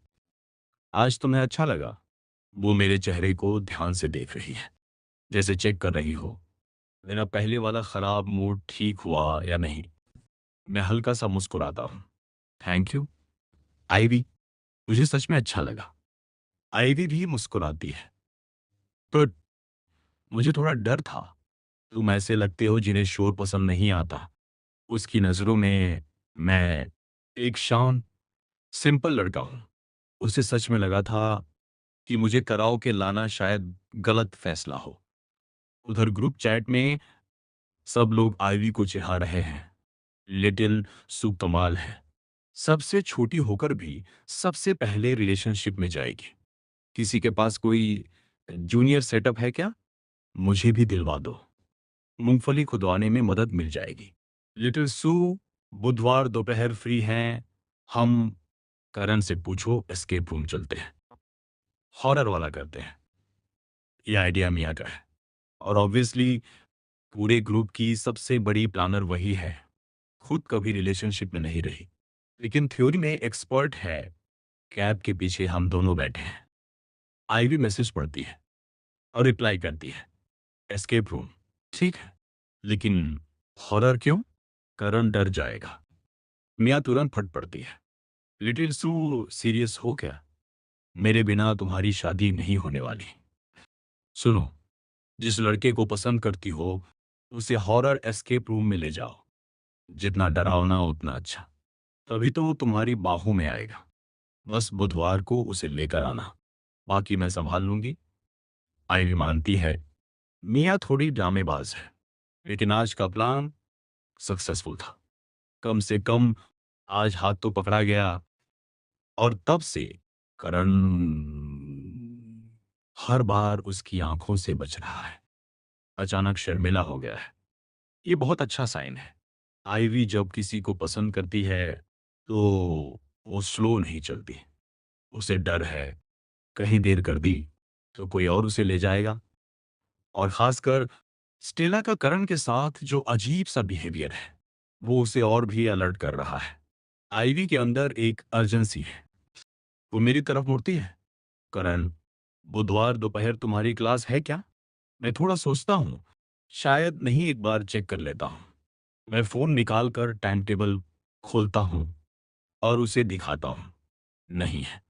आज तुम्हें अच्छा लगा? वो मेरे चेहरे को ध्यान से देख रही है, जैसे चेक कर रही हो मेरा पहले वाला खराब मूड ठीक हुआ या नहीं। मैं हल्का सा मुस्कुराता हूँ। थैंक यू आईवी, मुझे सच में अच्छा लगा। आईवी भी मुस्कुराती है। पर मुझे थोड़ा डर था। तुम ऐसे लगते हो जिन्हें शोर पसंद नहीं आता। उसकी नजरों में मैं एक शांत सिंपल लड़का हूँ। उसे सच में लगा था कि मुझे कराओ के लाना शायद गलत फैसला हो। उधर ग्रुप चैट में सब लोग आईवी को चिढ़ा रहे हैं। लिटिल सु कमाल है, सबसे छोटी होकर भी सबसे पहले रिलेशनशिप में जाएगी। किसी के पास कोई जूनियर सेटअप है क्या? मुझे भी दिलवा दो, मूंगफली खुदवाने में मदद मिल जाएगी। लिटिल सू, बुधवार दोपहर फ्री हैं हम? करण से पूछो, एस्केप रूम चलते हैं, हॉरर वाला करते हैं। ये आइडिया मिया का है और ऑब्वियसली पूरे ग्रुप की सबसे बड़ी प्लानर वही है। खुद कभी रिलेशनशिप में नहीं रही, लेकिन थ्योरी में एक्सपर्ट है। कैब के पीछे हम दोनों बैठे हैं। आईवी मैसेज पढ़ती है और रिप्लाई करती है, एस्केप रूम ठीक है, लेकिन हॉरर क्यों? करण डर जाएगा। मिया तुरंत फट पड़ती है, लिटिल सू सीरियस हो क्या? मेरे बिना तुम्हारी शादी नहीं होने वाली। सुनो, जिस लड़के को पसंद करती हो उसे हॉरर एस्केप रूम में ले जाओ। जितना डरावना उतना अच्छा। तभी तो वो तुम्हारी बाहों में आएगा। बस बुधवार को उसे लेकर आना, बाकी मैं संभाल लूंगी। आईवी मानती है। मिया थोड़ी ड्रामेबाज है, लेकिन आज का प्लान सक्सेसफुल था। कम से कम आज हाथ तो पकड़ा गया। और तब से करण हर बार उसकी आंखों से बच रहा है। अचानक शर्मिला हो गया है। ये बहुत अच्छा साइन है। आईवी जब किसी को पसंद करती है तो वो स्लो नहीं चलती। उसे डर है, कहीं देर कर दी तो कोई और उसे ले जाएगा। और खासकर स्टेला का करण के साथ जो अजीब सा बिहेवियर है, वो उसे और भी अलर्ट कर रहा है। आईवी के अंदर एक अर्जेंसी है। वो मेरी तरफ मुड़ती है। करण, बुधवार दोपहर तुम्हारी क्लास है क्या? मैं थोड़ा सोचता हूँ, शायद नहीं, एक बार चेक कर लेता हूँ। मैं फोन निकाल कर टाइम टेबल खोलता हूँ और उसे दिखाता हूँ। नहीं है।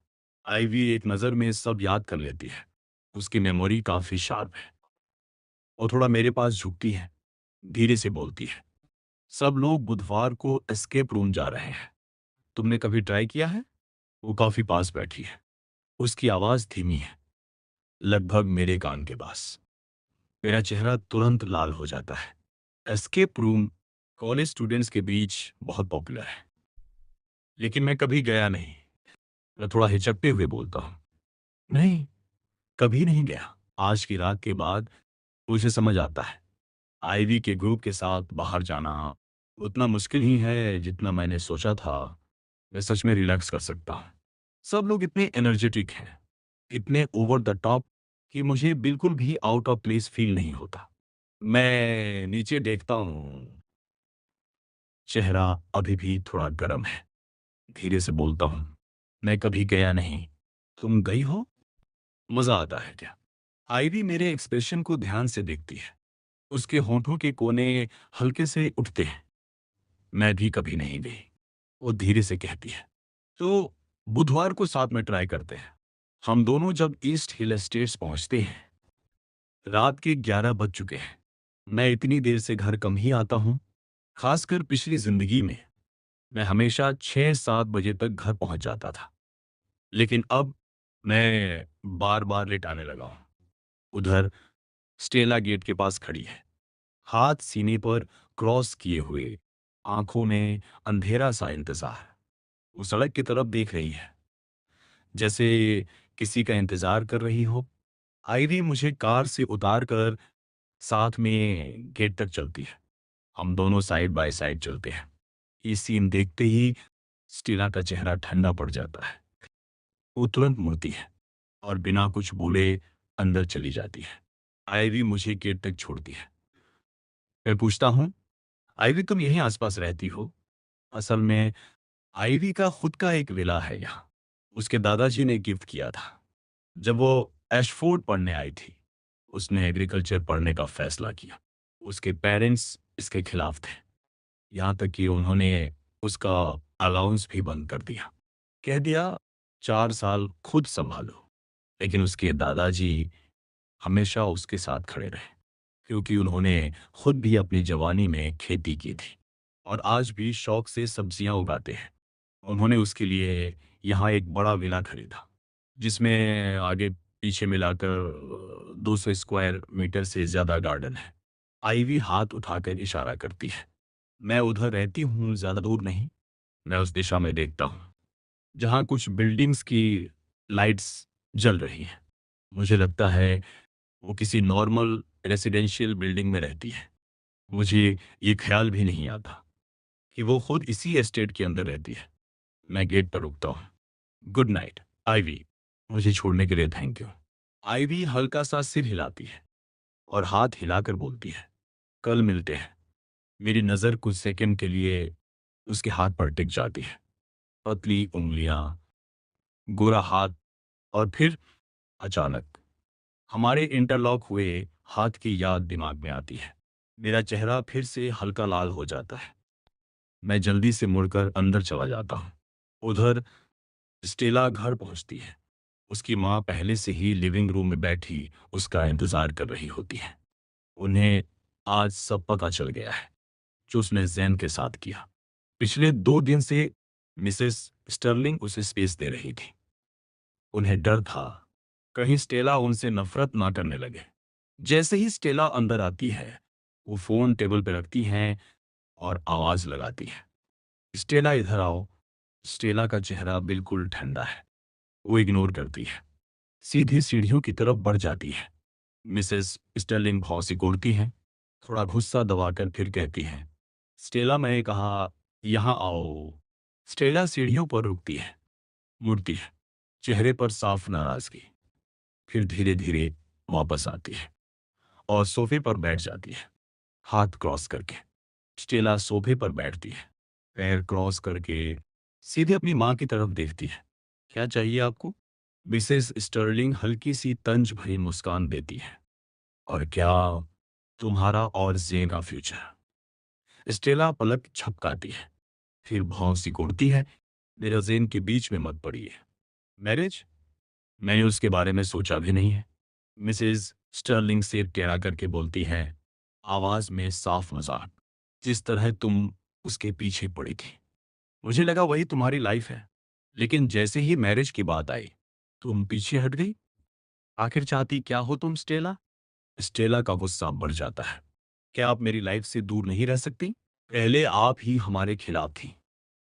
आईवी एक नज़र में सब याद कर लेती है। उसकी मेमोरी काफी शार्प है। और थोड़ा मेरे पास झुकती है, धीरे से बोलती है, सब लोग बुधवार को एस्केप रूम जा रहे हैं। तुमने कभी ट्राई किया है? वो काफी पास बैठी है। उसकी आवाज धीमी है, लगभग मेरे कान के पास। मेरा चेहरा तुरंत लाल हो जाता है। एस्केप रूम कॉलेज स्टूडेंट्स के बीच बहुत पॉपुलर है, लेकिन मैं कभी गया नहीं। मैं थोड़ा हिचकते हुए बोलता हूँ, नहीं, कभी नहीं गया। आज की रात के बाद मुझे समझ आता है, आईवी के ग्रुप के साथ बाहर जाना उतना मुश्किल ही है जितना मैंने सोचा था। मैं सच में रिलैक्स कर सकता हूँ। सब लोग इतने एनर्जेटिक हैं, इतने ओवर द टॉप कि मुझे बिल्कुल भी आउट ऑफ प्लेस फील नहीं होता। मैं नीचे देखता हूँ, चेहरा अभी भी थोड़ा गर्म है। धीरे से बोलता हूँ, मैं कभी गया नहीं। तुम गई हो? मजा आता है क्या? आईवी मेरे एक्सप्रेशन को ध्यान से देखती है। उसके होंठों के कोने हल्के से उठते हैं। मैं भी कभी नहीं गई, वो धीरे से कहती है। तो बुधवार को साथ में ट्राई करते हैं। हम दोनों जब ईस्ट हिल एस्टेट्स पहुंचते हैं, रात के 11 बज चुके हैं। मैं इतनी देर से घर कम ही आता हूँ। खासकर पिछली जिंदगी में मैं हमेशा 6-7 बजे तक घर पहुंच जाता था, लेकिन अब मैं बार बार लेट आने लगा हूँ। उधर स्टेला गेट के पास खड़ी है, हाथ सीने पर क्रॉस किए हुए, आंखों में अंधेरा सा इंतजार। वो सड़क की तरफ देख रही है, जैसे किसी का इंतजार कर रही हो। आईवी मुझे कार से उतार कर साथ में गेट तक चलती है। हम दोनों साइड बाय साइड चलते हैं। ये सीन देखते ही स्टीला का चेहरा ठंडा पड़ जाता है। वो तुरंत मुड़ती है और बिना कुछ बोले अंदर चली जाती है। आईवी मुझे गेट तक छोड़ती है। मैं पूछता हूँ, आईवी तुम यहीं आसपास रहती हो? असल में आईवी का खुद का एक विला है यहाँ। उसके दादाजी ने गिफ्ट किया था जब वो एशफोर्ड पढ़ने आई थी। उसने एग्रीकल्चर पढ़ने का फैसला किया। उसके पेरेंट्स इसके खिलाफ थे, यहाँ तक कि उन्होंने उसका अलाउंस भी बंद कर दिया। कह दिया 4 साल खुद संभालो। लेकिन उसके दादाजी हमेशा उसके साथ खड़े रहे, क्योंकि उन्होंने खुद भी अपनी जवानी में खेती की थी और आज भी शौक से सब्जियां उगाते हैं। उन्होंने उसके लिए यहाँ एक बड़ा विला खरीदा, जिसमें आगे पीछे मिलाकर 200 स्क्वायर मीटर से ज्यादा गार्डन है। आईवी हाथ उठाकर इशारा करती है। मैं उधर रहती हूँ, ज्यादा दूर नहीं। मैं उस दिशा में देखता हूँ जहाँ कुछ बिल्डिंग्स की लाइट्स जल रही हैं। मुझे लगता है वो किसी नॉर्मल रेसिडेंशियल बिल्डिंग में रहती है। मुझे ये ख्याल भी नहीं आता कि वो खुद इसी एस्टेट के अंदर रहती है। मैं गेट पर रुकता हूँ। Good night Ivy. मुझे छोड़ने के लिए थैंक यू। आईवी हल्का सा सिर हिलाती है और हाथ हिलाकर बोलती है, कल मिलते हैं। मेरी नज़र कुछ सेकंड के लिए उसके हाथ पर टिक जाती है। पतली उंगलियां, गोरा हाथ, और फिर अचानक हमारे इंटरलॉक हुए हाथ की याद दिमाग में आती है। मेरा चेहरा फिर से हल्का लाल हो जाता है। मैं जल्दी से मुड़कर अंदर चला जाता हूँ। उधर स्टेला घर पहुंचती है। उसकी माँ पहले से ही लिविंग रूम में बैठी उसका इंतजार कर रही होती है। उन्हें आज सब पता चल गया है जो उसने जैन के साथ किया। पिछले 2 दिन से मिसेस स्टर्लिंग उसे स्पेस दे रही थी। उन्हें डर था कहीं स्टेला उनसे नफरत ना करने लगे। जैसे ही स्टेला अंदर आती है, वो फोन टेबल पर रखती हैं और आवाज लगाती है, स्टेला इधर आओ। स्टेला का चेहरा बिल्कुल ठंडा है। वो इग्नोर करती है, सीधी सीढ़ियों की तरफ बढ़ जाती है। मिसेस स्टर्लिंग भाव सिकोड़ती हैं, थोड़ा गुस्सा दबाकर फिर कहती हैं, स्टेला, मैंने कहा यहाँ आओ। स्टेला सीढ़ियों पर रुकती है, मुड़ती है, चेहरे पर साफ नाराजगी। फिर धीरे धीरे वापस आती है और सोफे पर बैठ जाती है, हाथ क्रॉस करके। स्टेला सोफे पर बैठती है, पैर क्रॉस करके सीधे अपनी माँ की तरफ देखती है। क्या चाहिए आपको? मिसेस स्टर्लिंग हल्की सी तंज भरी मुस्कान देती है। और क्या तुम्हारा और जेन का फ्यूचर? स्टेला पलक झपकाती है, फिर भौं सिकोड़ती है, मेरा जेन के बीच में मत पड़ी है। मैरिज? मैंने उसके बारे में सोचा भी नहीं है। मिसेस स्टर्लिंग सिर टेढ़ा करके बोलती है, आवाज में साफ मजाक। जिस तरह तुम उसके पीछे पड़ी थी, मुझे लगा वही तुम्हारी लाइफ है। लेकिन जैसे ही मैरिज की बात आई, तुम पीछे हट गई। आखिर चाहती क्या हो तुम स्टेला? स्टेला का गुस्सा बढ़ जाता है। क्या आप मेरी लाइफ से दूर नहीं रह सकती? पहले आप ही हमारे खिलाफ थी,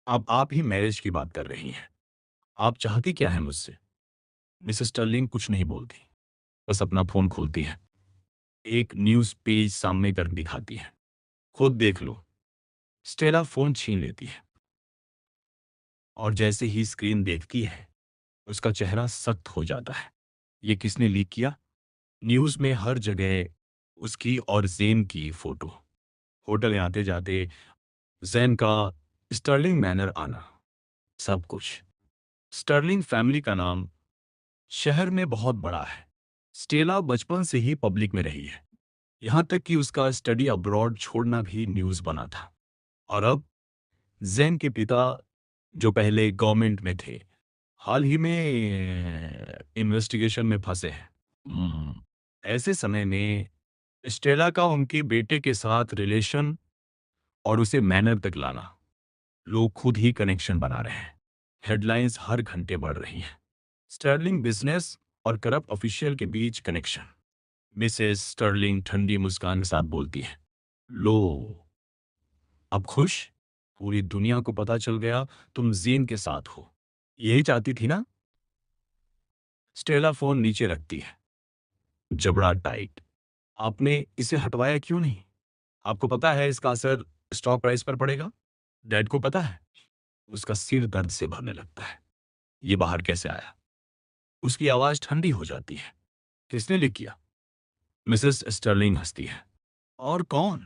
अब आप ही मैरिज की बात कर रही हैं। आप चाहती क्या है मुझसे? मिसेस स्टर्लिंग कुछ नहीं बोलती, बस अपना फोन खोलती है, एक न्यूज पेज सामने कर दिखाती है। खुद देख लो। स्टेला फोन छीन लेती है और जैसे ही स्क्रीन देखती है, उसका चेहरा सख्त हो जाता है। ये किसने लीक किया? न्यूज में हर जगह उसकी और जैन की फोटो। होटल में आते जाते जैन का स्टर्लिंग मैनर आना, सब कुछ। स्टर्लिंग फैमिली का नाम शहर में बहुत बड़ा है। स्टेला बचपन से ही पब्लिक में रही है, यहाँ तक कि उसका स्टडी अब्रॉड छोड़ना भी न्यूज बना था। और अब जैन के पिता, जो पहले गवर्नमेंट में थे, हाल ही में इन्वेस्टिगेशन में फंसे हैं। ऐसे समय में स्टेला का उनके बेटे के साथ रिलेशन और उसे मैनर तक लाना, लोग खुद ही कनेक्शन बना रहे हैं। हेडलाइंस हर घंटे बढ़ रही हैं। स्टर्लिंग बिजनेस और करप्ट ऑफिशियल के बीच कनेक्शन। मिसेस स्टर्लिंग ठंडी मुस्कान के साथ बोलती है, लो, अब खुश? पूरी दुनिया को पता चल गया तुम जेन के साथ हो। यही चाहती थी ना? स्टेला फोन नीचे रखती है, जबड़ा टाइट। आपने इसे हटवाया क्यों नहीं? आपको पता है इसका असर स्टॉक प्राइस पर पड़ेगा? डैड को पता है। उसका सिर दर्द से भरने लगता है। ये बाहर कैसे आया? उसकी आवाज ठंडी हो जाती है। किसने लिख किया? मिसेस स्टर्लिंग हंसती है। और कौन?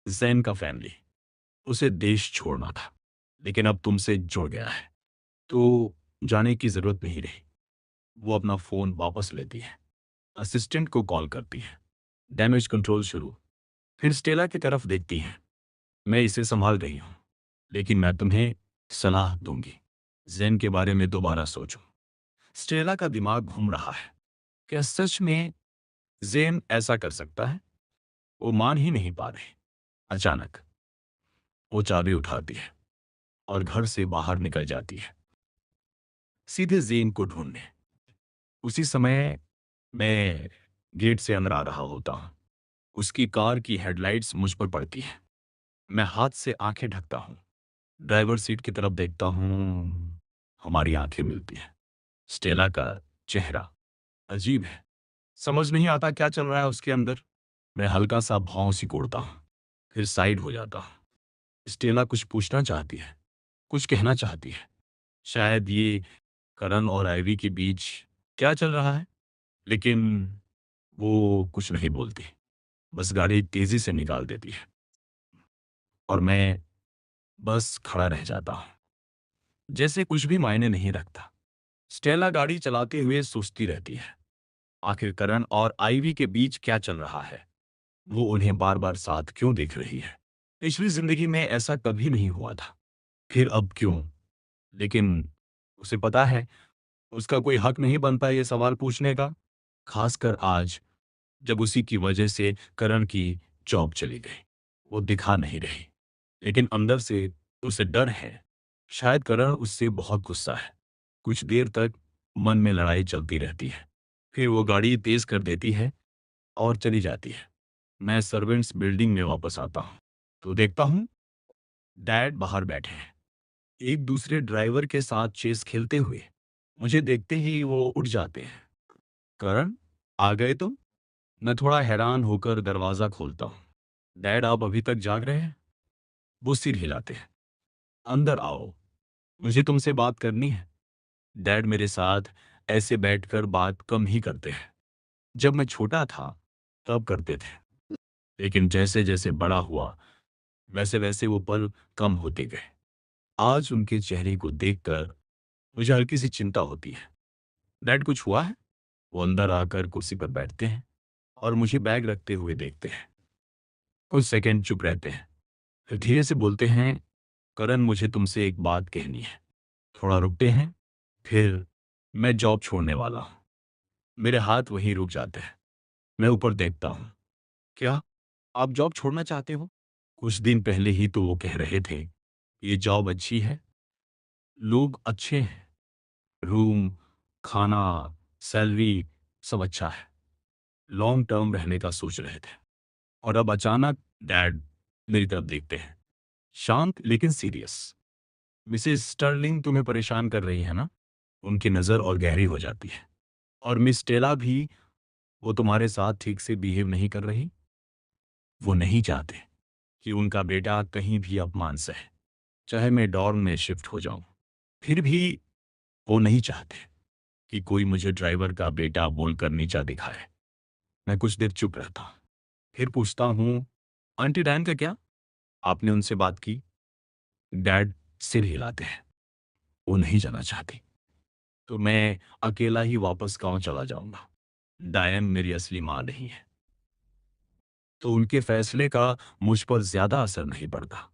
जैन का फैमिली। उसे देश छोड़ना था, लेकिन अब तुमसे जुड़ गया है, तो जाने की जरूरत नहीं रही। वो अपना फोन वापस लेती है, असिस्टेंट को कॉल करती है। डैमेज कंट्रोल शुरू। फिर स्टेला की तरफ देखती है। मैं इसे संभाल रही हूं, लेकिन मैं तुम्हें सलाह दूंगी, जैन के बारे में दोबारा सोचो। स्टेला का दिमाग घूम रहा है। क्या सच में जैन ऐसा कर सकता है? वो मान ही नहीं पा रही। अचानक वो चाबी उठाती है और घर से बाहर निकल जाती है, सीधे जैन को ढूंढने। उसी समय मैं गेट से अंदर आ रहा होता हूं। उसकी कार की हेडलाइट्स मुझ पर पड़ती है। मैं हाथ से आंखें ढकता हूं, ड्राइवर सीट की तरफ देखता हूं। हमारी आंखें मिलती हैं। स्टेला का चेहरा अजीब है। समझ नहीं आता क्या चल रहा है उसके अंदर। मैं हल्का सा भौं सिकोड़ता हूं, फिर साइड हो जाता हूं। स्टेला कुछ पूछना चाहती है, कुछ कहना चाहती है। शायद ये करण और आइवी के बीच क्या चल रहा है, लेकिन वो कुछ नहीं बोलती। बस गाड़ी तेजी से निकाल देती है और मैं बस खड़ा रह जाता हूं, जैसे कुछ भी मायने नहीं रखता। स्टेला गाड़ी चलाते हुए सोचती रहती है, आखिर करण और आईवी के बीच क्या चल रहा है। वो उन्हें बार बार साथ क्यों देख रही है? पिछली जिंदगी में ऐसा कभी नहीं हुआ था, फिर अब क्यों? लेकिन उसे पता है उसका कोई हक नहीं बनता ये सवाल पूछने का, खासकर आज जब उसी की वजह से करण की जॉब चली गई। वो दिखा नहीं रही, लेकिन अंदर से उसे डर है। शायद करण उससे बहुत गुस्सा है। कुछ देर तक मन में लड़ाई चलती रहती है, फिर वो गाड़ी तेज कर देती है और चली जाती है। मैं सर्वेंट्स बिल्डिंग में वापस आता हूँ तो देखता हूँ डैड बाहर बैठे हैं, एक दूसरे ड्राइवर के साथ चेस खेलते हुए। मुझे देखते ही वो उठ जाते हैं। करण, आ गए तुम? मैं थोड़ा हैरान होकर दरवाजा खोलता हूँ। डैड, आप अभी तक जाग रहे हैं? वो सिर हिलाते हैं। अंदर आओ, मुझे तुमसे बात करनी है। डैड मेरे साथ ऐसे बैठकर बात कम ही करते हैं। जब मैं छोटा था तब करते थे, लेकिन जैसे जैसे बड़ा हुआ वैसे वैसे वो पल कम होते गए। आज उनके चेहरे को देखकर मुझे हल्की सी चिंता होती है। डैड, कुछ हुआ है? वो अंदर आकर कुर्सी पर बैठते हैं और मुझे बैग रखते हुए देखते हैं। कुछ सेकंड चुप रहते हैं, फिर धीरे से बोलते हैं, करण, मुझे तुमसे एक बात कहनी है। थोड़ा रुकते हैं, फिर, मैं जॉब छोड़ने वाला हूँ। मेरे हाथ वहीं रुक जाते हैं। मैं ऊपर देखता हूँ। क्या आप जॉब छोड़ना चाहते हो? कुछ दिन पहले ही तो वो कह रहे थे ये जॉब अच्छी है, लोग अच्छे हैं, रूम, खाना, सैलरी, सब अच्छा है, लॉन्ग टर्म रहने का सोच रहे थे। और अब अचानक डैड मेरी तरफ देखते हैं, शांत लेकिन सीरियस। मिसेस स्टर्लिंग तुम्हें परेशान कर रही है ना? उनकी नज़र और गहरी हो जाती है। और मिस टेला भी, वो तुम्हारे साथ ठीक से बिहेव नहीं कर रही? वो नहीं चाहते कि उनका बेटा कहीं भी अपमान सहे, चाहे मैं डॉर्म में शिफ्ट हो जाऊं। फिर भी वो नहीं चाहते कि कोई मुझे ड्राइवर का बेटा बोलकर नीचा दिखाए। मैं कुछ देर चुप रहता हूं, फिर पूछता हूँ, आंटी डैन का क्या? आपने उनसे बात की? डैड सिर हिलाते हैं। वो नहीं जाना चाहती, तो मैं अकेला ही वापस गांव चला जाऊंगा। डायन मेरी असली माँ नहीं है, तो उनके फैसले का मुझ पर ज्यादा असर नहीं पड़ता।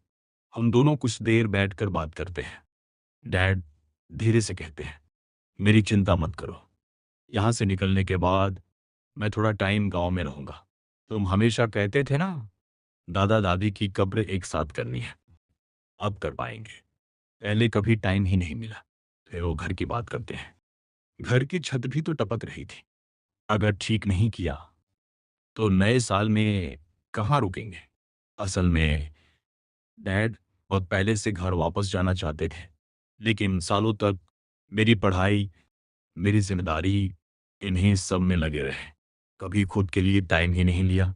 हम दोनों कुछ देर बैठकर बात करते हैं। डैड धीरे से कहते हैं, मेरी चिंता मत करो, यहाँ से निकलने के बाद मैं थोड़ा टाइम गांव में रहूंगा। तुम हमेशा कहते थे ना दादा दादी की कब्र एक साथ करनी है, अब कर पाएंगे। पहले कभी टाइम ही नहीं मिला। फिर वो घर की बात करते हैं। घर की छत भी तो टपक रही थी। अगर ठीक नहीं किया तो नए साल में कहाँ रुकेंगे? असल में डैड बहुत पहले से घर वापस जाना चाहते थे, लेकिन सालों तक मेरी पढ़ाई, मेरी ज़िम्मेदारी, इन्हीं सब में लगे रहे। कभी खुद के लिए टाइम ही नहीं लिया।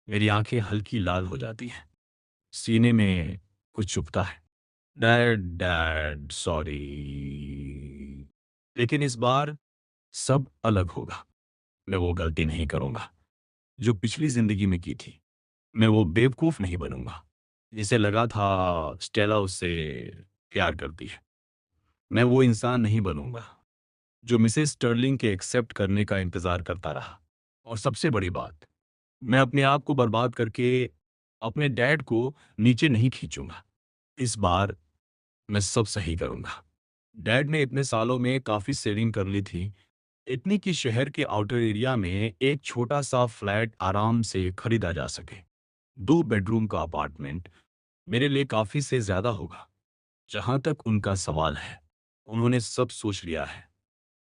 मेरी आँखें हल्की लाल हो जाती हैं। सीने में कुछ चुभता है। Dad, dad, sorry. लेकिन इस बार सब अलग होगा। मैं वो गलती नहीं करूँगा, जो पिछली ज़िंदगी में की थी। मैं वो बेवकूफ़ नहीं बनूँगा, जिसे लगा था स्टेला उससे प्यार करती है। मैं वो इंसान नहीं बनूँगा, जो मिसेस स्टर्लिंग के एक्सेप्ट करने का इंतज़ार करता रहा। और सबसे बड़ी बात, मैं अपने आप को बर्बाद करके अपने डैड को नीचे नहीं खींचूँगा। इस बार मैं सब सही करूँगा। डैड ने इतने सालों में काफ़ी सेविंग कर ली थी, इतनी कि शहर के आउटर एरिया में एक छोटा-सा फ्लैट आराम से खरीदा जा सके। 2 बेडरूम का अपार्टमेंट मेरे लिए काफ़ी से ज़्यादा होगा। जहाँ तक उनका सवाल है, उन्होंने सब सोच लिया है।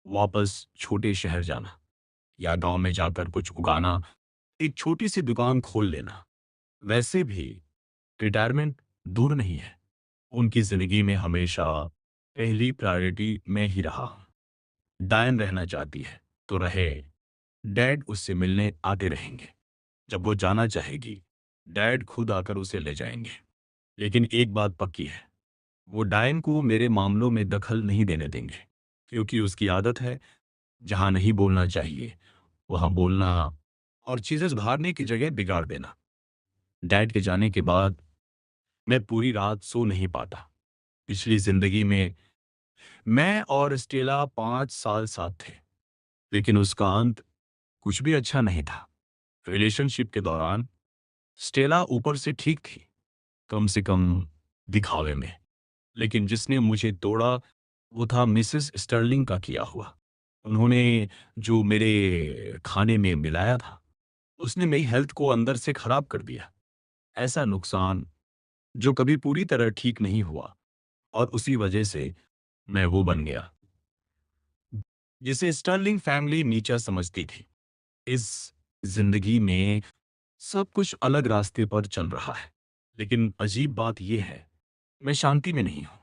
वापस छोटे शहर जाना या गाँव में जाकर कुछ उगाना, एक छोटी-सी दुकान खोल लेना। वैसे भी रिटायरमेंट दूर नहीं है। उनकी ज़िंदगी में हमेशा पहली प्रायोरिटी मैं ही रहा। डायन रहना चाहती है, तो रहे। डैड उससे मिलने आते रहेंगे। जब वो जाना चाहेगी, डैड खुद आकर उसे ले जाएँगे। लेकिन एक बात पक्की है, वो डायन को मेरे मामलों में दखल नहीं देने देंगे, क्योंकि उसकी आदत है जहाँ नहीं बोलना चाहिए, वहाँ बोलना और चीज़ें सुधारने की जगह बिगाड़ देना। डैड के जाने के बाद मैं पूरी रात सो नहीं पाता। पिछली ज़िंदगी में मैं और स्टेला 5 साल साथ थे, लेकिन उसका अंत कुछ भी अच्छा नहीं था। रिलेशनशिप के दौरान स्टेला ऊपर से ठीक थी, कम से कम दिखावे में। लेकिन जिसने मुझे तोड़ा, वो था मिसेस स्टर्लिंग का किया हुआ। उन्होंने जो मेरे खाने में मिलाया था, उसने मेरी हेल्थ को अंदर से खराब कर दिया। ऐसा नुकसान जो कभी पूरी तरह ठीक नहीं हुआ, और उसी वजह से मैं वो बन गया जिसे स्टर्लिंग फैमिली नीचा समझती थी। इस जिंदगी में सब कुछ अलग रास्ते पर चल रहा है, लेकिन अजीब बात यह है, मैं शांति में नहीं हूं,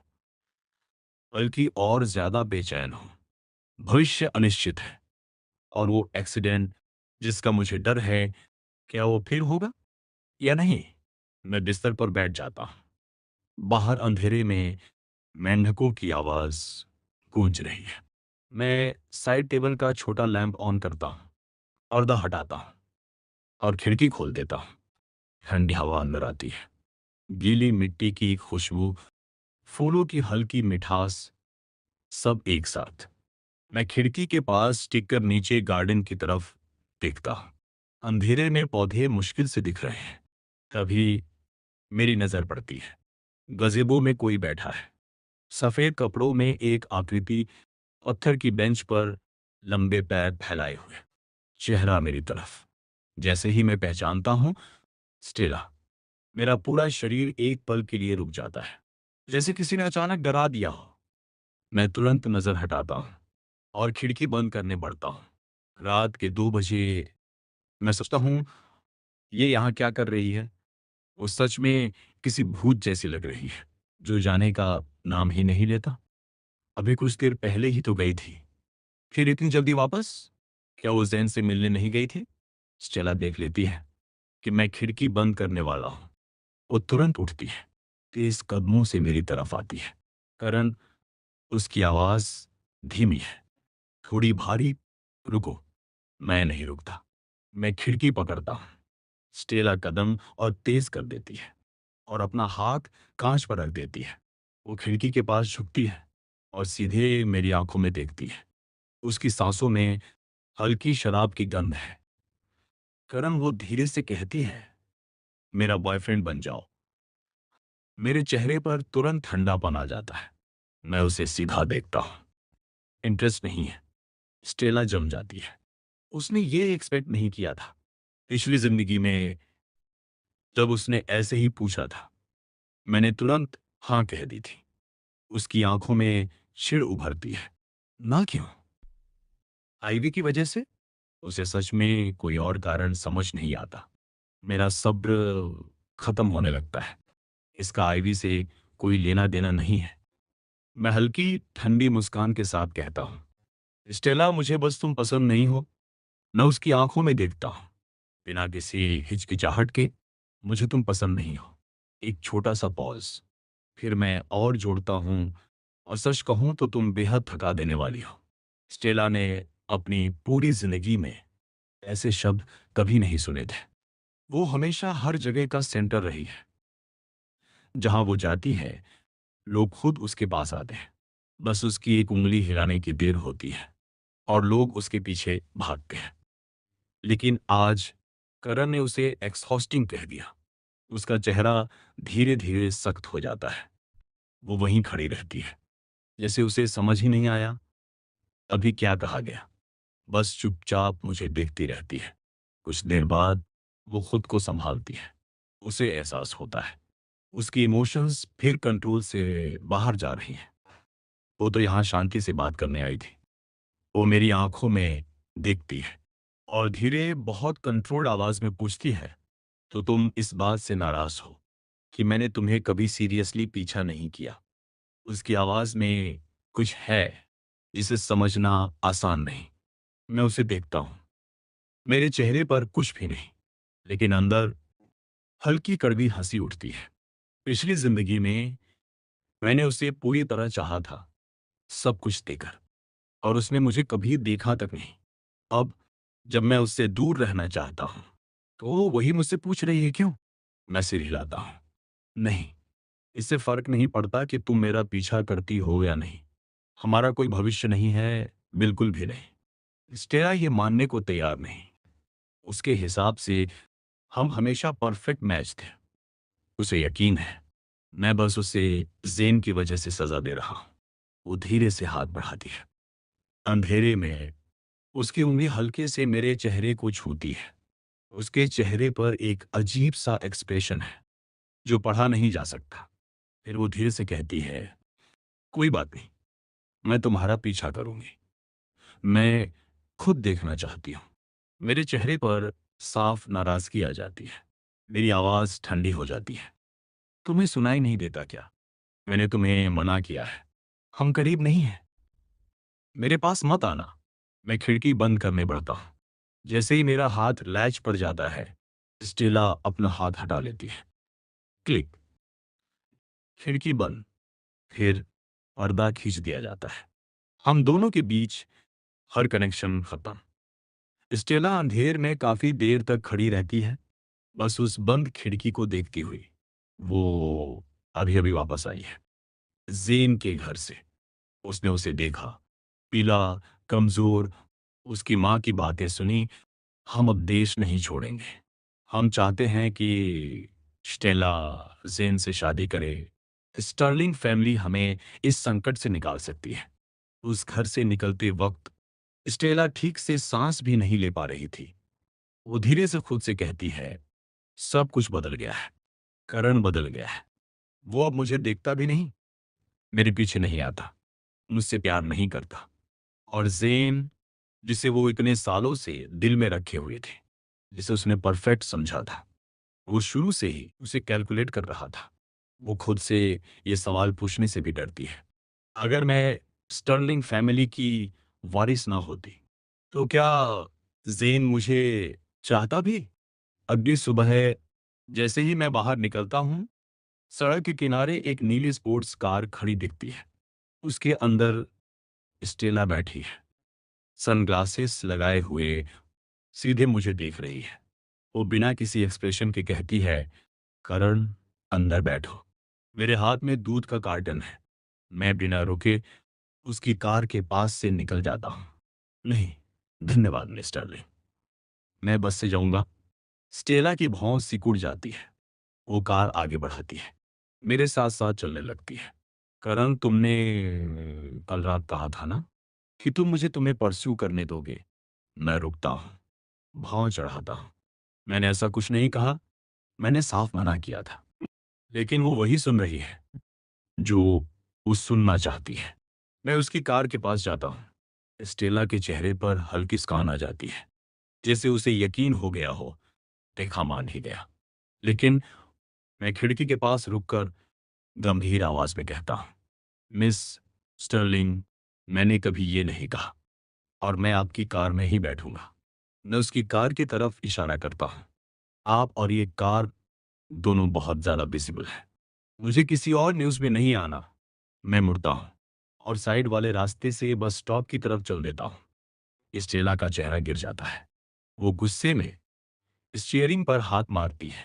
बल्कि और ज्यादा बेचैन हूं। भविष्य अनिश्चित है, और वो एक्सीडेंट जिसका मुझे डर है, क्या वो फिर होगा या नहीं? मैं बिस्तर पर बैठ जाता हूं। बाहर अंधेरे में मेंढकों की आवाज गूंज रही है। मैं साइड टेबल का छोटा लैंप ऑन करता हूं, पर्दा हटाता हूं और खिड़की खोल देता हूं। ठंडी हवा अंदर आती है, गीली मिट्टी की खुशबू, फूलों की हल्की मिठास, सब एक साथ। मैं खिड़की के पास टिककर नीचे गार्डन की तरफ देखता हूं। अंधेरे में पौधे मुश्किल से दिख रहे हैं। तभी मेरी नजर पड़ती है, गज़ेबो में कोई बैठा है, सफेद कपड़ों में एक आकृति, पत्थर की बेंच पर लंबे पैर फैलाए हुए, चेहरा मेरी तरफ। जैसे ही मैं पहचानता हूं स्टेला, मेरा पूरा शरीर एक पल के लिए रुक जाता है, जैसे किसी ने अचानक डरा दिया हो। मैं तुरंत नजर हटाता हूं और खिड़की बंद करने बढ़ता हूं। रात के 2 बजे मैं सोचता हूं, ये यहाँ क्या कर रही है? वो सच में किसी भूत जैसी लग रही है, जो जाने का नाम ही नहीं लेता। अभी कुछ देर पहले ही तो गई थी, फिर इतनी जल्दी वापस? क्या वो जैन से मिलने नहीं गई थी? स्टेला देख लेती है कि मैं खिड़की बंद करने वाला हूं। वो तुरंत उठती है, तेज कदमों से मेरी तरफ आती है। करण, उसकी आवाज धीमी है, थोड़ी भारी। रुको। मैं नहीं रुकता। मैं खिड़की पकड़ता हूं। स्टेला कदम और तेज कर देती है और अपना हाथ कांच पर रख देती है। वो खिड़की के पास झुकती है और सीधे मेरी आंखों में देखती है। उसकी सांसों में हल्की शराब की गंध है। करण, वो धीरे से कहती है, मेरा बॉयफ्रेंड बन जाओ। मेरे चेहरे पर तुरंत ठंडापन आ जाता है। मैं उसे सीधा देखता हूं। इंटरेस्ट नहीं है। स्टेला जम जाती है। उसने ये एक्सपेक्ट नहीं किया था। पिछली जिंदगी में जब उसने ऐसे ही पूछा था, मैंने तुरंत हाँ कह दी थी। उसकी आंखों में चिढ़ उभरती है। ना क्यों? आईवी की वजह से? उसे सच में कोई और कारण समझ नहीं आता। मेरा सब्र खत्म होने लगता है। इसका आईवी से कोई लेना देना नहीं है। मैं हल्की ठंडी मुस्कान के साथ कहता हूँ, स्टेला, मुझे बस तुम पसंद नहीं हो। मैं उसकी आंखों में देखता हूँ, बिना किसी हिचकिचाहट के, मुझे तुम पसंद नहीं हो। एक छोटा सा पॉज, फिर मैं और जोड़ता हूँ, और सच कहूँ तो तुम बेहद थका देने वाली हो। स्टेला ने अपनी पूरी जिंदगी में ऐसे शब्द कभी नहीं सुने थे। वो हमेशा हर जगह का सेंटर रही है। जहां वो जाती है, लोग खुद उसके पास आते हैं। बस उसकी एक उंगली हिलाने की देर होती है और लोग उसके पीछे भागते हैं। लेकिन आज करण ने उसे एक्सहॉस्टिंग कह दिया। उसका चेहरा धीरे धीरे सख्त हो जाता है। वो वहीं खड़ी रहती है, जैसे उसे समझ ही नहीं आया अभी क्या कहा गया। बस चुपचाप मुझे देखती रहती है। कुछ देर बाद वो खुद को संभालती है। उसे एहसास होता है उसकी इमोशंस फिर कंट्रोल से बाहर जा रही हैं। वो तो यहाँ शांति से बात करने आई थी। वो मेरी आंखों में देखती है और धीरे, बहुत कंट्रोल्ड आवाज में पूछती है, तो तुम इस बात से नाराज हो कि मैंने तुम्हें कभी सीरियसली पीछा नहीं किया? उसकी आवाज में कुछ है जिसे समझना आसान नहीं। मैं उसे देखता हूं, मेरे चेहरे पर कुछ भी नहीं, लेकिन अंदर हल्की कड़वी हंसी उठती है। पिछली जिंदगी में मैंने उसे पूरी तरह चाहा था, सब कुछ देकर, और उसने मुझे कभी देखा तक नहीं। अब जब मैं उससे दूर रहना चाहता हूं, तो वही मुझसे पूछ रही है क्यों? मैं सिर हिलाता हूं। नहीं, इससे फर्क नहीं पड़ता कि तुम मेरा पीछा करती हो या नहीं। हमारा कोई भविष्य नहीं है, बिल्कुल भी नहीं। स्टेरा ये मानने को तैयार नहीं। उसके हिसाब से हम हमेशा परफेक्ट मैच थे। उसे यकीन है मैं बस उसे जेन की वजह से सजा दे रहा हूं। वो धीरे से हाथ बढ़ाती है। अंधेरे में उसकी उंगली हल्के से मेरे चेहरे को छूती है। उसके चेहरे पर एक अजीब सा एक्सप्रेशन है जो पढ़ा नहीं जा सकता। फिर वो धीरे से कहती है, कोई बात नहीं, मैं तुम्हारा पीछा करूंगी। मैं खुद देखना चाहती हूँ। मेरे चेहरे पर साफ नाराजगी आ जाती है। मेरी आवाज ठंडी हो जाती है। तुम्हें सुनाई नहीं देता क्या? मैंने तुम्हें मना किया है। हम करीब नहीं हैं। मेरे पास मत आना। मैं खिड़की बंद करने बढ़ता हूँ। जैसे ही मेरा हाथ लैच पर जाता है, स्टेला अपना हाथ हटा लेती है। क्लिक। खिड़की बंद। फिर पर्दा खींच दिया जाता है। हम दोनों के बीच हर कनेक्शन खत्म। स्टेला अंधेर में काफी देर तक खड़ी रहती है, बस उस बंद खिड़की को देखती हुई। वो अभी अभी वापस आई है, जेन के घर से। उसने उसे देखा, पीला, कमजोर। उसकी माँ की बातें सुनी, हम अब देश नहीं छोड़ेंगे। हम चाहते हैं कि स्टेला जेन से शादी करे। स्टर्लिंग फैमिली हमें इस संकट से निकाल सकती है। उस घर से निकलते वक्त स्टेला ठीक से सांस भी नहीं ले पा रही थी। वो धीरे से खुद से कहती है, सब कुछ बदल गया है। करण बदल गया है। वो अब मुझे देखता भी नहीं, मेरे पीछे नहीं आता, मुझसे प्यार नहीं करता। और जेन, जिसे वो इतने सालों से दिल में रखे हुए थे, जिसे उसने परफेक्ट समझा था, वो शुरू से ही उसे कैलकुलेट कर रहा था। वो खुद से ये सवाल पूछने से भी डरती है, अगर मैं स्टर्लिंग फैमिली की वारिस ना होती, तो क्या जेन मुझे चाहता भी? अगली सुबह जैसे ही मैं बाहर निकलता हूँ, सड़क के किनारे एक नीली स्पोर्ट्स कार खड़ी दिखती है। उसके अंदर स्टेला बैठी है, सनग्लासेस लगाए हुए, सीधे मुझे देख रही है। वो बिना किसी एक्सप्रेशन के कहती है, करण, अंदर बैठो। मेरे हाथ में दूध का कार्टन है। मैं बिना रुके उसकी कार के पास से निकल जाता हूँ। नहीं, धन्यवाद मिस्टर ले, मैं बस से जाऊंगा। स्टेला की भौं सिकुड़ जाती है। वो कार आगे बढ़ाती है, मेरे साथ साथ चलने लगती है। करण, तुमने कल रात कहा था ना कि तुम मुझे तुम्हें परस्यू करने दोगे। मैं रुकता हूँ, भौं चढ़ाता हूँ। मैंने ऐसा कुछ नहीं कहा, मैंने साफ मना किया था। लेकिन वो वही सुन रही है जो वो सुनना चाहती है। मैं उसकी कार के पास जाता हूँ। स्टेला के चेहरे पर हल्की मुस्कान आ जाती है। जैसे उसे यकीन हो गया हो। देखा मान ही गया। लेकिन मैं खिड़की के पास रुककर गंभीर आवाज में कहता हूं, मिस स्टर्लिंग, मैंने कभी ये नहीं कहा, और मैं आपकी कार में ही बैठूंगा। मैं उसकी कार की तरफ इशारा करता हूं। आप और ये कार दोनों बहुत ज्यादा विजिबल है। मुझे किसी और न्यूज में नहीं आना। मैं मुड़ता हूं और साइड वाले रास्ते से बस स्टॉप की तरफ चल देता हूं। स्टेला का चेहरा गिर जाता है। वो गुस्से में स्टीयरिंग पर हाथ मारती है।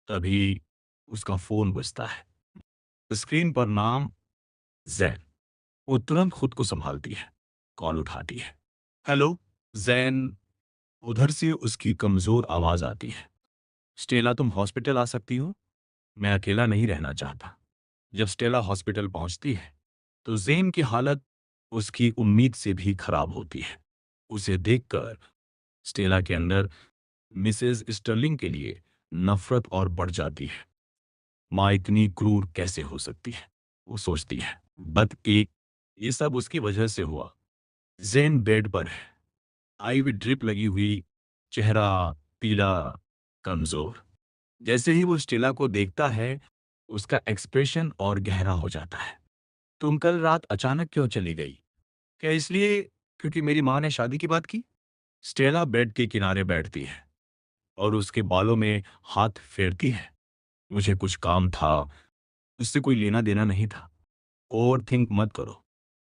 तभी उसका फोन बजता है। स्क्रीन पर नाम जैन। वो तुरंत खुद को संभालती है, कॉल उठाती है। हेलो जैन। उधर से उसकी कमजोर आवाज आती है। स्टेला, तुम हॉस्पिटल आ सकती हो? मैं अकेला नहीं रहना चाहता। जब स्टेला हॉस्पिटल पहुंचती है तो जेन की हालत उसकी उम्मीद से भी खराब होती है। उसे देखकर स्टेला के अंदर मिसेस स्टर्लिंग के लिए नफरत और बढ़ जाती है। माँ इतनी क्रूर कैसे हो सकती है, वो सोचती है। बट एक ये सब उसकी वजह से हुआ। जेन बेड पर है, आईवी ड्रिप लगी हुई, चेहरा पीला, कमजोर। जैसे ही वो स्टेला को देखता है, उसका एक्सप्रेशन और गहरा हो जाता है। तुम कल रात अचानक क्यों चली गई? क्या इसलिए क्योंकि मेरी माँ ने शादी की बात की? स्टेला बेड के किनारे बैठती है और उसके बालों में हाथ फेरती है। मुझे कुछ काम था, उससे कोई लेना देना नहीं था। ओवर थिंक मत करो।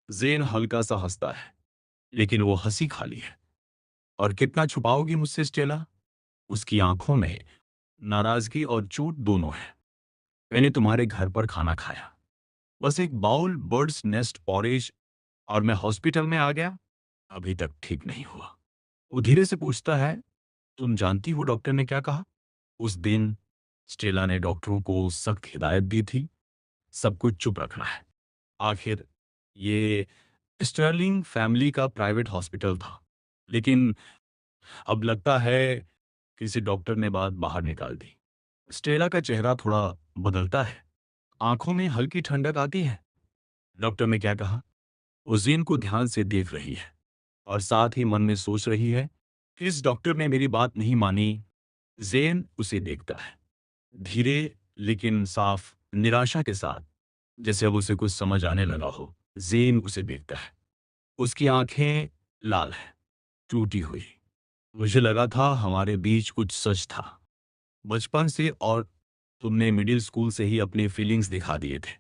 जेन हल्का सा हंसता है, लेकिन वो हंसी खाली है। और कितना छुपाओगी मुझसे स्टेला? उसकी आंखों में नाराजगी और चोट दोनों है। मैंने तुम्हारे घर पर खाना खाया, बस एक बाउल बर्ड्स नेस्ट ऑरेंज, और मैं हॉस्पिटल में आ गया। अभी तक ठीक नहीं हुआ। वो धीरे से पूछता है, तुम जानती हो डॉक्टर ने क्या कहा? उस दिन स्टेला ने डॉक्टरों को सख्त हिदायत दी थी, सब कुछ चुप रखना है। आखिर ये स्टर्लिंग फैमिली का प्राइवेट हॉस्पिटल था। लेकिन अब लगता है किसी डॉक्टर ने बात बाहर निकाल दी। स्टेला का चेहरा थोड़ा बदलता है, आंखों में हल्की ठंडक आती है। डॉक्टर ने क्या कहा? वो जीन को ध्यान से देख रही है और साथ ही मन में सोच रही है, इस डॉक्टर ने मेरी बात नहीं मानी। जेन उसे देखता है, धीरे लेकिन साफ निराशा के साथ, जैसे अब उसे कुछ समझ आने लगा हो। जेन उसे देखता है, उसकी आंखें लाल हैं, टूटी हुई। मुझे लगा था हमारे बीच कुछ सच था, बचपन से, और तुमने मिडिल स्कूल से ही अपनी फीलिंग्स दिखा दिए थे।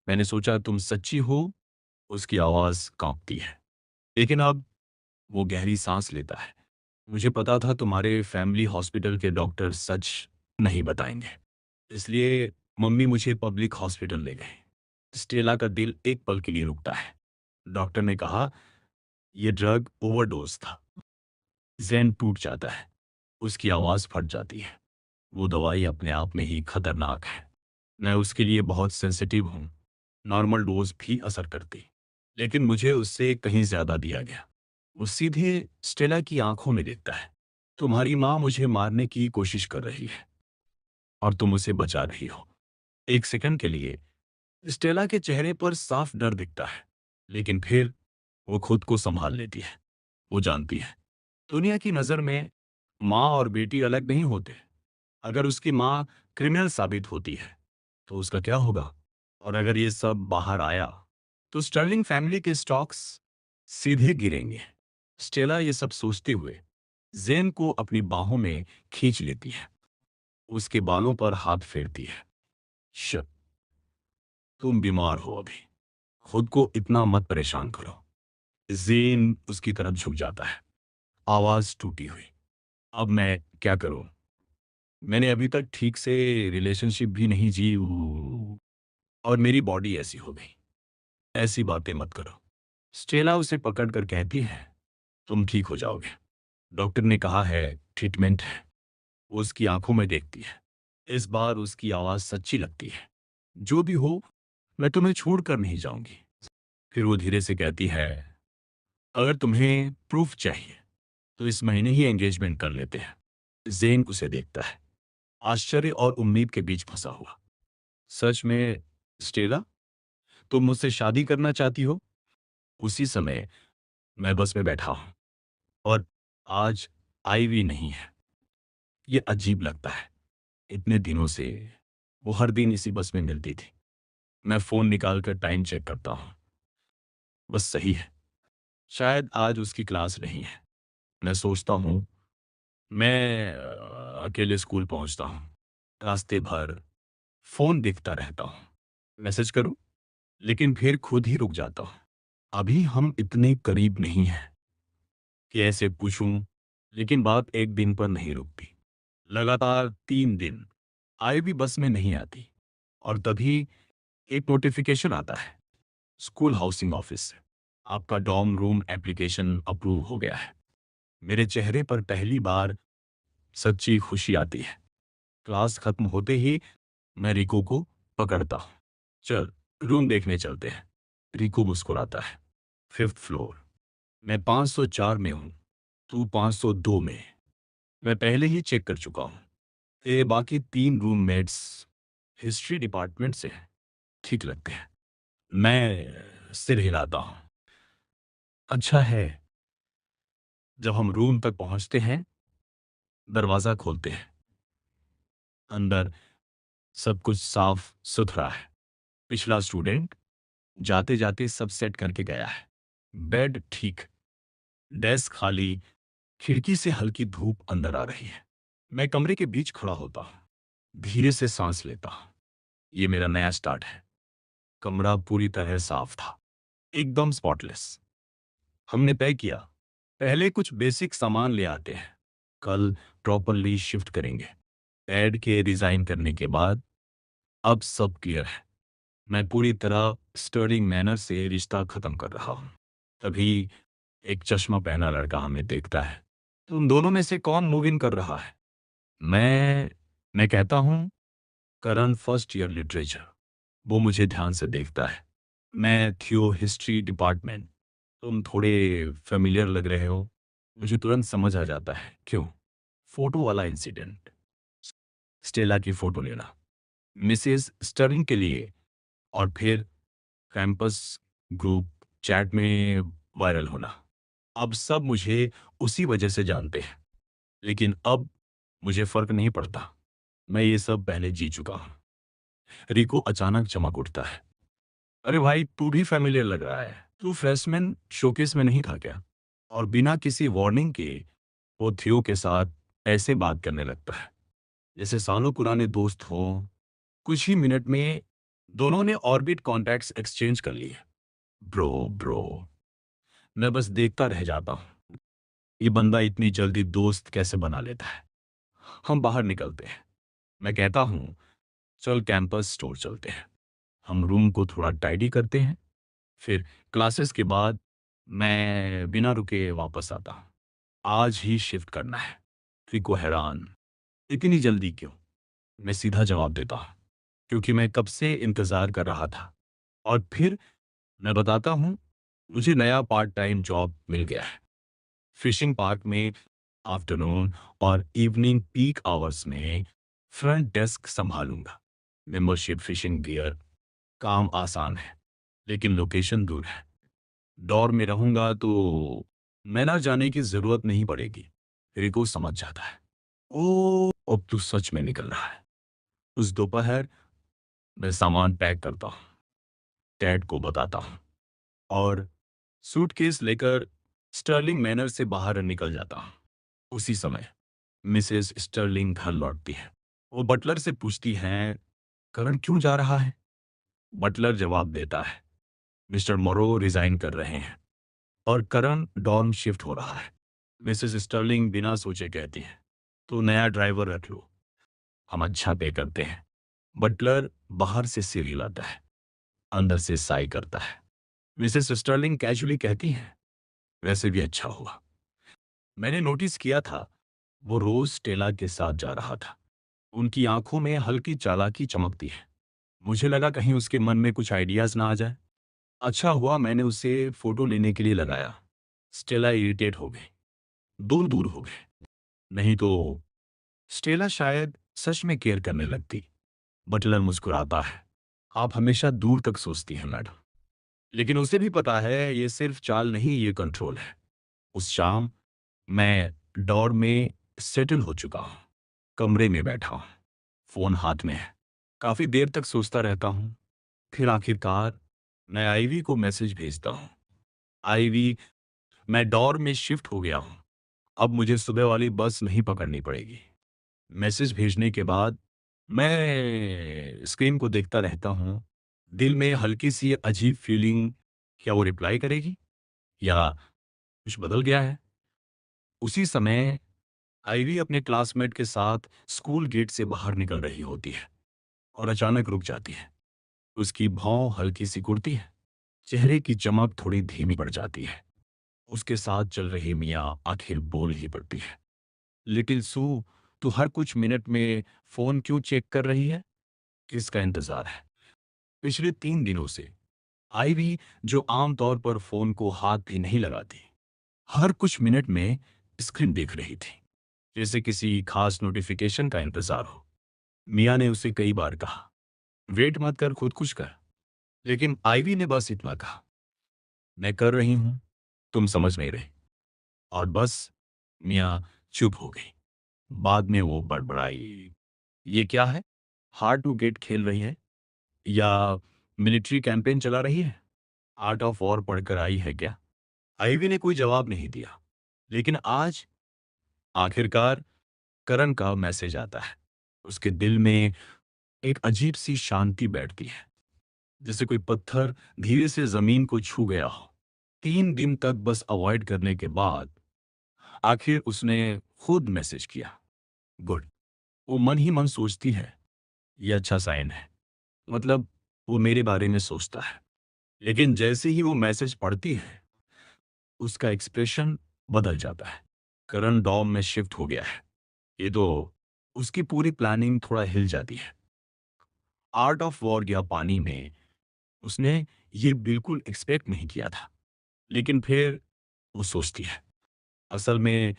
मैंने सोचा तुम सच्ची हो। उसकी आवाज कांपती है, लेकिन अब वो गहरी सांस लेता है। मुझे पता था तुम्हारे फैमिली हॉस्पिटल के डॉक्टर सच नहीं बताएंगे, इसलिए मम्मी मुझे पब्लिक हॉस्पिटल ले गए। स्टेला का दिल एक पल के लिए रुकता है। डॉक्टर ने कहा यह ड्रग ओवरडोज था। जैन टूट जाता है, उसकी आवाज फट जाती है। वो दवाई अपने आप में ही खतरनाक है। मैं उसके लिए बहुत सेंसिटिव हूँ। नॉर्मल डोज भी असर करती, लेकिन मुझे उससे कहीं ज्यादा दिया गया। वो सीधे स्टेला की आंखों में देखता है। तुम्हारी माँ मुझे मारने की कोशिश कर रही है और तुम उसे बचा रही हो। एक सेकंड के लिए स्टेला के चेहरे पर साफ डर दिखता है, लेकिन फिर वो खुद को संभाल लेती है। वो जानती है दुनिया की नजर में माँ और बेटी अलग नहीं होते। अगर उसकी माँ क्रिमिनल साबित होती है तो उसका क्या होगा? और अगर ये सब बाहर आया तो स्टर्लिंग फैमिली के स्टॉक्स सीधे गिरेंगे। स्टेला ये सब सोचते हुए जेन को अपनी बाहों में खींच लेती है, उसके बालों पर हाथ फेरती है। श तुम बीमार हो अभी, खुद को इतना मत परेशान करो। जेन उसकी तरफ झुक जाता है, आवाज टूटी हुई। अब मैं क्या करूं? मैंने अभी तक ठीक से रिलेशनशिप भी नहीं जी, और मेरी बॉडी ऐसी हो गई। ऐसी बातें मत करो। स्टेला उसे पकड़कर कहती है, तुम ठीक हो जाओगे। डॉक्टर ने कहा है ट्रीटमेंट है। वो उसकी आंखों में देखती है। इस बार उसकी आवाज सच्ची लगती है। जो भी हो, मैं तुम्हें छोड़कर नहीं जाऊंगी। फिर वो धीरे से कहती है, अगर तुम्हें प्रूफ चाहिए तो इस महीने ही एंगेजमेंट कर लेते हैं। जेन उसे देखता है, आश्चर्य और उम्मीद के बीच फंसा हुआ। सच में स्टेला, तुम मुझसे शादी करना चाहती हो? उसी समय मैं बस में बैठा हूं और आज आईवी नहीं है। ये अजीब लगता है। इतने दिनों से वो हर दिन इसी बस में मिलती थी। मैं फ़ोन निकाल कर टाइम चेक करता हूँ। बस सही है। शायद आज उसकी क्लास नहीं है। मैं सोचता हूँ, मैं अकेले स्कूल पहुँचता हूँ। रास्ते भर फ़ोन देखता रहता हूँ। मैसेज करूँ? लेकिन फिर खुद ही रुक जाता हूँ। अभी हम इतने करीब नहीं हैं कि ऐसे पूछूं, लेकिन बात एक दिन पर नहीं रुकती। लगातार 3 दिन आई भी बस में नहीं आती और तभी एक नोटिफिकेशन आता है स्कूल हाउसिंग ऑफिस से। आपका डॉर्म रूम एप्लीकेशन अप्रूव हो गया है। मेरे चेहरे पर पहली बार सच्ची खुशी आती है। क्लास खत्म होते ही मैं रिको को पकड़ता हूँ। चल, रूम देखने चलते हैं। रिको मुस्कुराता है। 5th floor. मैं 504 में हूँ, तू 502 में। मैं पहले ही चेक कर चुका हूँ। ये बाकी 3 रूममेट्स हिस्ट्री डिपार्टमेंट से हैं। ठीक लगते हैं। मैं सिर हिलाता हूँ। अच्छा है। जब हम रूम तक पहुंचते हैं, दरवाजा खोलते हैं। अंदर सब कुछ साफ सुथरा है। पिछला स्टूडेंट जाते जाते सब सेट करके गया है। बेड ठीक, डेस्क खाली, खिड़की से हल्की धूप अंदर आ रही है। मैं कमरे के बीच खड़ा होता हूँ, धीरे से सांस लेता हूँ। ये मेरा नया स्टार्ट है। कमरा पूरी तरह साफ था, एकदम स्पॉटलेस। हमने तय किया, पहले कुछ बेसिक सामान ले आते हैं, कल प्रॉपरली शिफ्ट करेंगे। बेड के डिजाइन करने के बाद अब सब क्लियर है। मैं पूरी तरह स्टर्लिंग मैनर से रिश्ता खत्म कर रहा हूँ। तभी एक चश्मा पहना लड़का हमें देखता है। तुम दोनों में से कौन मूव इन कर रहा है? मैं कहता हूँ, करण फर्स्ट ईयर लिटरेचर। वो मुझे ध्यान से देखता है। मैं थियो हिस्ट्री डिपार्टमेंट। तुम थोड़े फेमिलियर लग रहे हो। मुझे तुरंत समझ आ जाता है क्यों। फोटो वाला इंसिडेंट, स्टेला की फोटो लेना मिसेस स्टर्लिंग के लिए, और फिर कैंपस ग्रुप चैट में वायरल होना। अब सब मुझे उसी वजह से जानते हैं, लेकिन अब मुझे फर्क नहीं पड़ता। मैं ये सब पहले जी चुका हूँ। रिको अचानक चमक उठता है। अरे भाई, तू भी फेमिलियर लग रहा है। तू फ्रेशमैन शोकेस में नहीं था क्या? और बिना किसी वार्निंग के वो थियो के साथ ऐसे बात करने लगता है जैसे सालों पुराने दोस्त हों। कुछ ही मिनट में दोनों ने ऑर्बिट कॉन्टैक्ट्स एक्सचेंज कर लिए। ब्रो ब्रो, मैं बस देखता रह जाता हूँ। ये बंदा इतनी जल्दी दोस्त कैसे बना लेता है? हम बाहर निकलते हैं। मैं कहता हूँ, चल कैंपस स्टोर चलते हैं। हम रूम को थोड़ा टाइडी करते हैं। फिर क्लासेस के बाद मैं बिना रुके वापस आता हूँ। आज ही शिफ्ट करना है। रिको हैरान, इतनी जल्दी क्यों? मैं सीधा जवाब देता हूँ, क्योंकि मैं कब से इंतजार कर रहा था। और फिर मैं बताता हूँ, मुझे नया पार्ट टाइम जॉब मिल गया है। फिशिंग पार्क में आफ्टरनून और इवनिंग पीक आवर्स में फ्रंट डेस्क संभालूंगा। मेंबरशिप, फिशिंग गियर, काम आसान है, लेकिन लोकेशन दूर है। डॉर में रहूंगा तो मैं ना जाने की जरूरत नहीं पड़ेगी। रिको समझ जाता है। ओ, अब तू सच में निकल रहा है। उस दोपहर मैं सामान पैक करता हूँ, डैड को बताता हूँ और सूटकेस लेकर स्टर्लिंग मैनर से बाहर निकल जाता हूँ। उसी समय मिसेस स्टर्लिंग घर लौटती है। वो बटलर से पूछती हैं, करण क्यों जा रहा है? बटलर जवाब देता है, मिस्टर मोरो रिजाइन कर रहे हैं और करण डॉर्म शिफ्ट हो रहा है। मिसेस स्टर्लिंग बिना सोचे कहती है, तो नया ड्राइवर रख लो, हम अच्छा पे करते हैं। बटलर बाहर से सिर हिलाता है, अंदर से साई करता है। मिसेस स्टर्लिंग कैजुअली कहती हैं, वैसे भी अच्छा हुआ। मैंने नोटिस किया था वो रोज स्टेला के साथ जा रहा था। उनकी आंखों में हल्की चालाकी चमकती है। मुझे लगा कहीं उसके मन में कुछ आइडियाज ना आ जाए। अच्छा हुआ मैंने उसे फोटो लेने के लिए लगाया। स्टेला इरिटेट हो गई, दूर दूर हो गए। नहीं तो स्टेला शायद सच में केयर करने लगती। बटलर मुस्कुराता है, आप हमेशा दूर तक सोचती हैं मैडम, लेकिन उसे भी पता है ये सिर्फ चाल नहीं, ये कंट्रोल है। उस शाम मैं डोर में सेटल हो चुका हूँ, कमरे में बैठा हूँ, फोन हाथ में है। काफी देर तक सोचता रहता हूँ। फिर आखिरकार मैं आईवी को मैसेज भेजता हूँ। आईवी, मैं डोर में शिफ्ट हो गया हूँ। अब मुझे सुबह वाली बस नहीं पकड़नी पड़ेगी। मैसेज भेजने के बाद मैं स्क्रीन को देखता रहता हूँ। दिल में हल्की सी अजीब फीलिंग, क्या वो रिप्लाई करेगी या कुछ बदल गया है? उसी समय आईवी अपने क्लासमेट के साथ स्कूल गेट से बाहर निकल रही होती है और अचानक रुक जाती है। उसकी भौं हल्की सी कुड़ती है, चेहरे की चमक थोड़ी धीमी पड़ जाती है। उसके साथ चल रही मियाँ आखिर बोल ही पड़ती है, लिटिल सू, तू हर कुछ मिनट में फोन क्यों चेक कर रही है? किसका इंतजार है? पिछले 3 दिनों से आईवी, जो आमतौर पर फोन को हाथ भी नहीं लगाती, हर कुछ मिनट में स्क्रीन देख रही थी, जैसे किसी खास नोटिफिकेशन का इंतजार हो। मिया ने उसे कई बार कहा, वेट मत कर, खुद कुछ कर। लेकिन आईवी ने बस इतना कहा, मैं कर रही हूं, तुम समझ नहीं रहे। और बस मिया चुप हो गई। बाद में वो बड़बड़ाई, ये क्या है? हार्ड टू गेट खेल रही है या मिलिट्री कैंपेन चला रही है? आर्ट ऑफ वॉर पढ़कर आई है क्या? आईवी ने कोई जवाब नहीं दिया। लेकिन आज आखिरकार करण का मैसेज आता है। उसके दिल में एक अजीब सी शांति बैठती है, जैसे कोई पत्थर धीरे से जमीन को छू गया हो। 3 दिन तक बस अवॉइड करने के बाद आखिर उसने खुद मैसेज किया, गुड। वो मन ही मन सोचती है, ये अच्छा साइन है, मतलब वो मेरे बारे में सोचता है। लेकिन जैसे ही वो मैसेज पढ़ती है, उसका एक्सप्रेशन बदल जाता है। करण डॉम में शिफ्ट हो गया है, ये तो उसकी पूरी प्लानिंग थोड़ा हिल जाती है। आर्ट ऑफ वॉर या पानी में उसने ये बिल्कुल एक्सपेक्ट नहीं किया था। लेकिन फिर वो सोचती है, असल में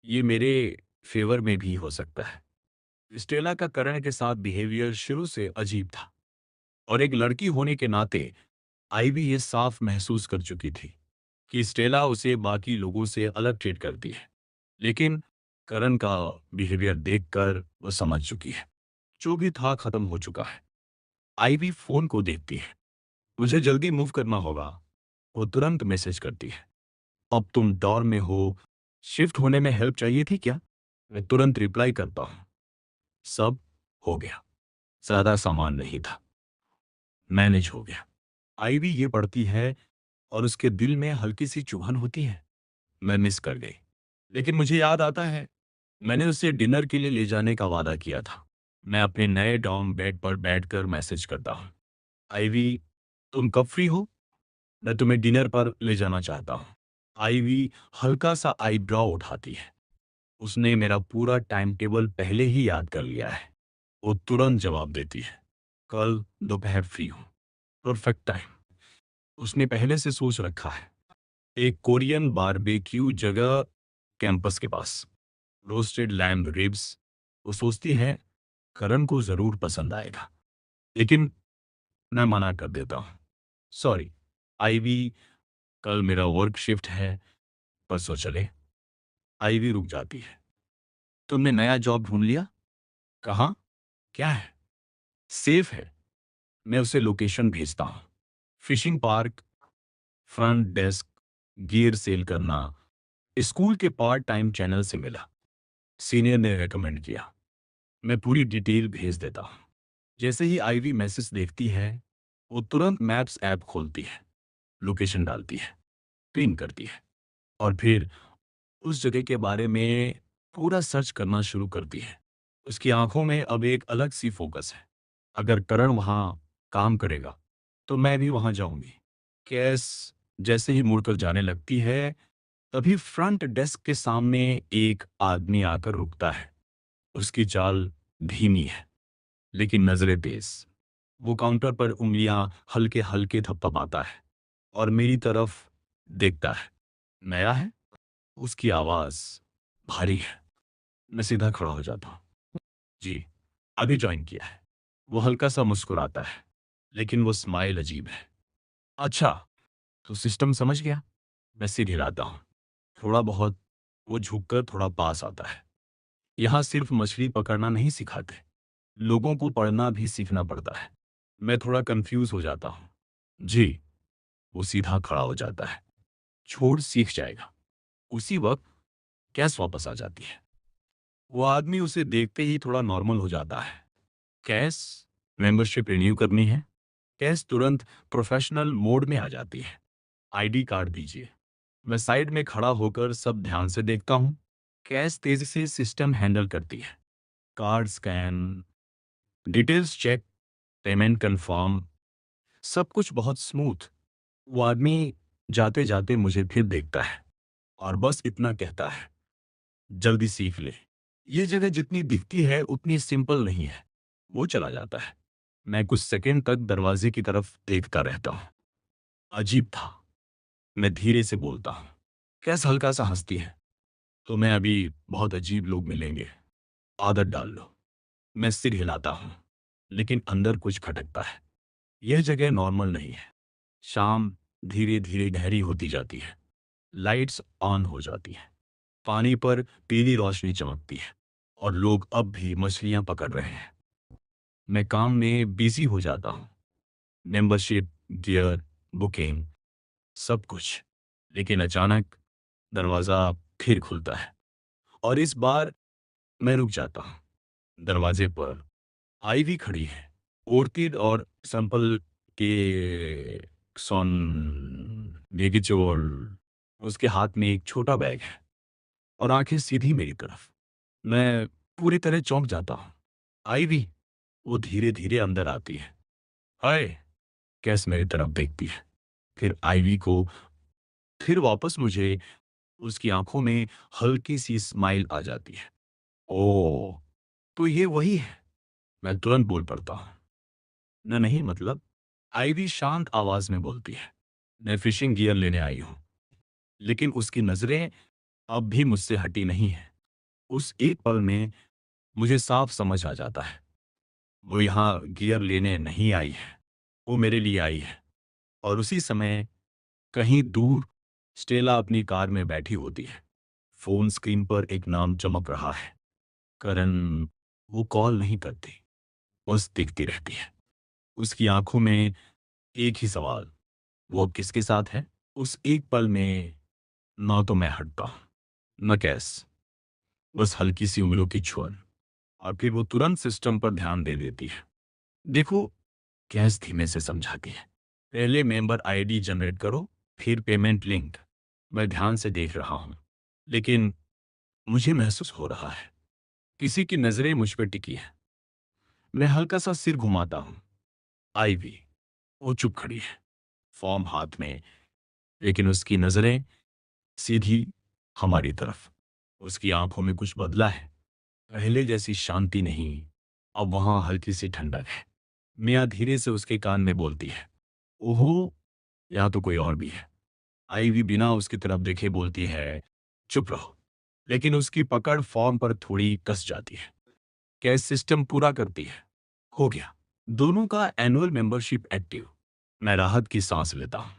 ये मेरे फेवर में भी हो सकता है। स्टेला का करण के साथ बिहेवियर शुरू से अजीब था, और एक लड़की होने के नाते आईवी ये साफ महसूस कर चुकी थी कि स्टेला उसे बाकी लोगों से अलग ट्रीट करती है। लेकिन करण का बिहेवियर देखकर वो समझ चुकी है, जो भी था खत्म हो चुका है। आईवी फोन को देखती है, मुझे जल्दी मूव करना होगा। वो तुरंत मैसेज करती है, अब तुम डॉर में हो, शिफ्ट होने में हेल्प चाहिए थी क्या? मैं तुरंत रिप्लाई करता हूँ, सब हो गया, ज्यादा सामान नहीं था, मैनेज हो गया। आईवी ये पढ़ती है और उसके दिल में हल्की सी चुभन होती है, मैं मिस कर गई। लेकिन मुझे याद आता है, मैंने उसे डिनर के लिए ले जाने का वादा किया था। मैं अपने नए डॉर्म बेड पर बैठकर मैसेज करता हूँ, आईवी, तुम कब फ्री हो? मैं तुम्हें डिनर पर ले जाना चाहता हूँ। आईवी हल्का सा आईब्रो उठाती है। उसने मेरा पूरा टाइम टेबल पहले ही याद कर लिया है। वो तुरंत जवाब देती है, कल दोपहर फ्री हूँ, परफेक्ट टाइम। उसने पहले से सोच रखा है, एक कोरियन बारबेक्यू जगह कैंपस के पास, रोस्टेड लैम्ब रिब्स। वो सोचती है करण को जरूर पसंद आएगा। लेकिन मैं मना कर देता हूँ, सॉरी आईवी, कल मेरा वर्क शिफ्ट है, परसों चले। आईवी रुक जाती है, तुमने नया जॉब ढूंढ लिया? कहाँ? क्या है? सेफ है। मैं उसे लोकेशन भेजता हूँ, fishing park, front desk, gear sale करना। स्कूल के पार्ट टाइम चैनल से मिला, सीनियर ने रेकमेंड किया। मैं पूरी डिटेल भेज देता हूँ। जैसे ही आईवी मैसेज देखती है, वो तुरंत मैप्स ऐप खोलती है, लोकेशन डालती है, पिन करती है, और फिर उस जगह के बारे में पूरा सर्च करना शुरू करती है। उसकी आंखों में अब एक अलग सी फोकस है, अगर करण वहां काम करेगा तो मैं भी वहां जाऊंगी। केस जैसे ही मुड़कर जाने लगती है, तभी फ्रंट डेस्क के सामने एक आदमी आकर रुकता है। उसकी चाल धीमी है, लेकिन नजरें तेज। वो काउंटर पर उंगलियां हल्के हल्के थपथपाता है और मेरी तरफ देखता है। नया है? उसकी आवाज भारी है। मैं सीधा खड़ा हो जाता हूँ। जी, अभी ज्वाइन किया है। वो हल्का सा मुस्कुराता है, लेकिन वो स्माइल अजीब है। अच्छा, तो सिस्टम समझ गया? मैं सिर हिलाता हूँ, थोड़ा बहुत, वो झुककर थोड़ा पास आता है। यहाँ सिर्फ मछली पकड़ना नहीं सिखाते, लोगों को पढ़ना भी सीखना पड़ता है। मैं थोड़ा कंफ्यूज हो जाता हूँ। जी। वो सीधा खड़ा हो जाता है। छोड़, सीख जाएगा। उसी वक्त कैस वापस आ जाती है। वो आदमी उसे देखते ही थोड़ा नॉर्मल हो जाता है। कैस, मेंबरशिप रिन्यू करनी है। कैस तुरंत प्रोफेशनल मोड में आ जाती है। आईडी कार्ड दीजिए। मैं साइड में खड़ा होकर सब ध्यान से देखता हूँ। कैस तेजी से सिस्टम हैंडल करती है। Card scan, details check, payment confirm, सब कुछ बहुत स्मूथ। वो आदमी जाते जाते मुझे फिर देखता है और बस इतना कहता है, जल्दी सीख ले। ये जगह जितनी दिखती है उतनी सिंपल नहीं है। वो चला जाता है। मैं कुछ सेकंड तक दरवाजे की तरफ देखता रहता हूँ। अजीब था। मैं धीरे से बोलता हूँ। कैसे हल्का सा हंसती है। तो मैं अभी बहुत अजीब लोग मिलेंगे, आदत डाल लो। मैं सिर हिलाता हूँ, लेकिन अंदर कुछ खटकता है। यह जगह नॉर्मल नहीं है। शाम धीरे धीरे गहरी होती जाती है। लाइट्स ऑन हो जाती हैं। पानी पर पीली रोशनी चमकती है और लोग अब भी मछलियां पकड़ रहे हैं। मैं काम में बिजी हो जाता हूँ। मेंबरशिप, गियर, बुकिंग, सब कुछ। लेकिन अचानक दरवाजा फिर खुलता है और इस बार मैं रुक जाता हूँ। दरवाजे पर आईवी खड़ी है, ओर्टिड और सैंपल के सोन बेगिचोर। उसके हाथ में एक छोटा बैग है और आंखें सीधी मेरी तरफ। मैं पूरी तरह चौंक जाता हूँ। आईवी, वो धीरे धीरे अंदर आती है। हाय। कैस मेरी तरफ देखती है, फिर आईवी को, फिर वापस मुझे। उसकी आंखों में हल्की सी स्माइल आ जाती है। ओह, तो ये वही है। मैं तुरंत बोल पड़ता हूँ, न नहीं मतलब। आईवी शांत आवाज में बोलती है, मैं फिशिंग गियर लेने आई हूँ। लेकिन उसकी नजरें अब भी मुझसे हटी नहीं है। उस एक पल में मुझे साफ समझ आ जाता है, वो यहाँ गियर लेने नहीं आई है, वो मेरे लिए आई है। और उसी समय कहीं दूर स्टेला अपनी कार में बैठी होती है। फोन स्क्रीन पर एक नाम चमक रहा है, करण। वो कॉल नहीं करती, बस दिखती रहती है। उसकी आंखों में एक ही सवाल, वो अब किसके साथ है। उस एक पल में ना तो मैं हटता, न कैस, बस हल्की सी उंगलियों की छुअन। और फिर वो तुरंत सिस्टम पर ध्यान दे देती है। देखो, कैस धीमे से समझाती है, पहले मेंबर आईडी जनरेट करो, फिर पेमेंट लिंक। मैं ध्यान से देख रहा हूं, लेकिन मुझे महसूस हो रहा है किसी की नजरें मुझ पर टिकी है। मैं हल्का सा सिर घुमाता हूं। आईवी, वो चुप खड़ी है, फॉर्म हाथ में, लेकिन उसकी नजरें सीधी हमारी तरफ। उसकी आंखों में कुछ बदला है। पहले जैसी शांति नहीं, अब वहां हल्की सी ठंडक है। मियाँ धीरे से उसके कान में बोलती है, ओहो, यहाँ तो कोई और भी है। आईवी बिना उसकी तरफ देखे बोलती है, चुप रहो। लेकिन उसकी पकड़ फॉर्म पर थोड़ी कस जाती है। कैश सिस्टम पूरा करती है। हो गया। दोनों का एनुअल मेंबरशिप एक्टिव। मैं राहत की सांस लेता हूं।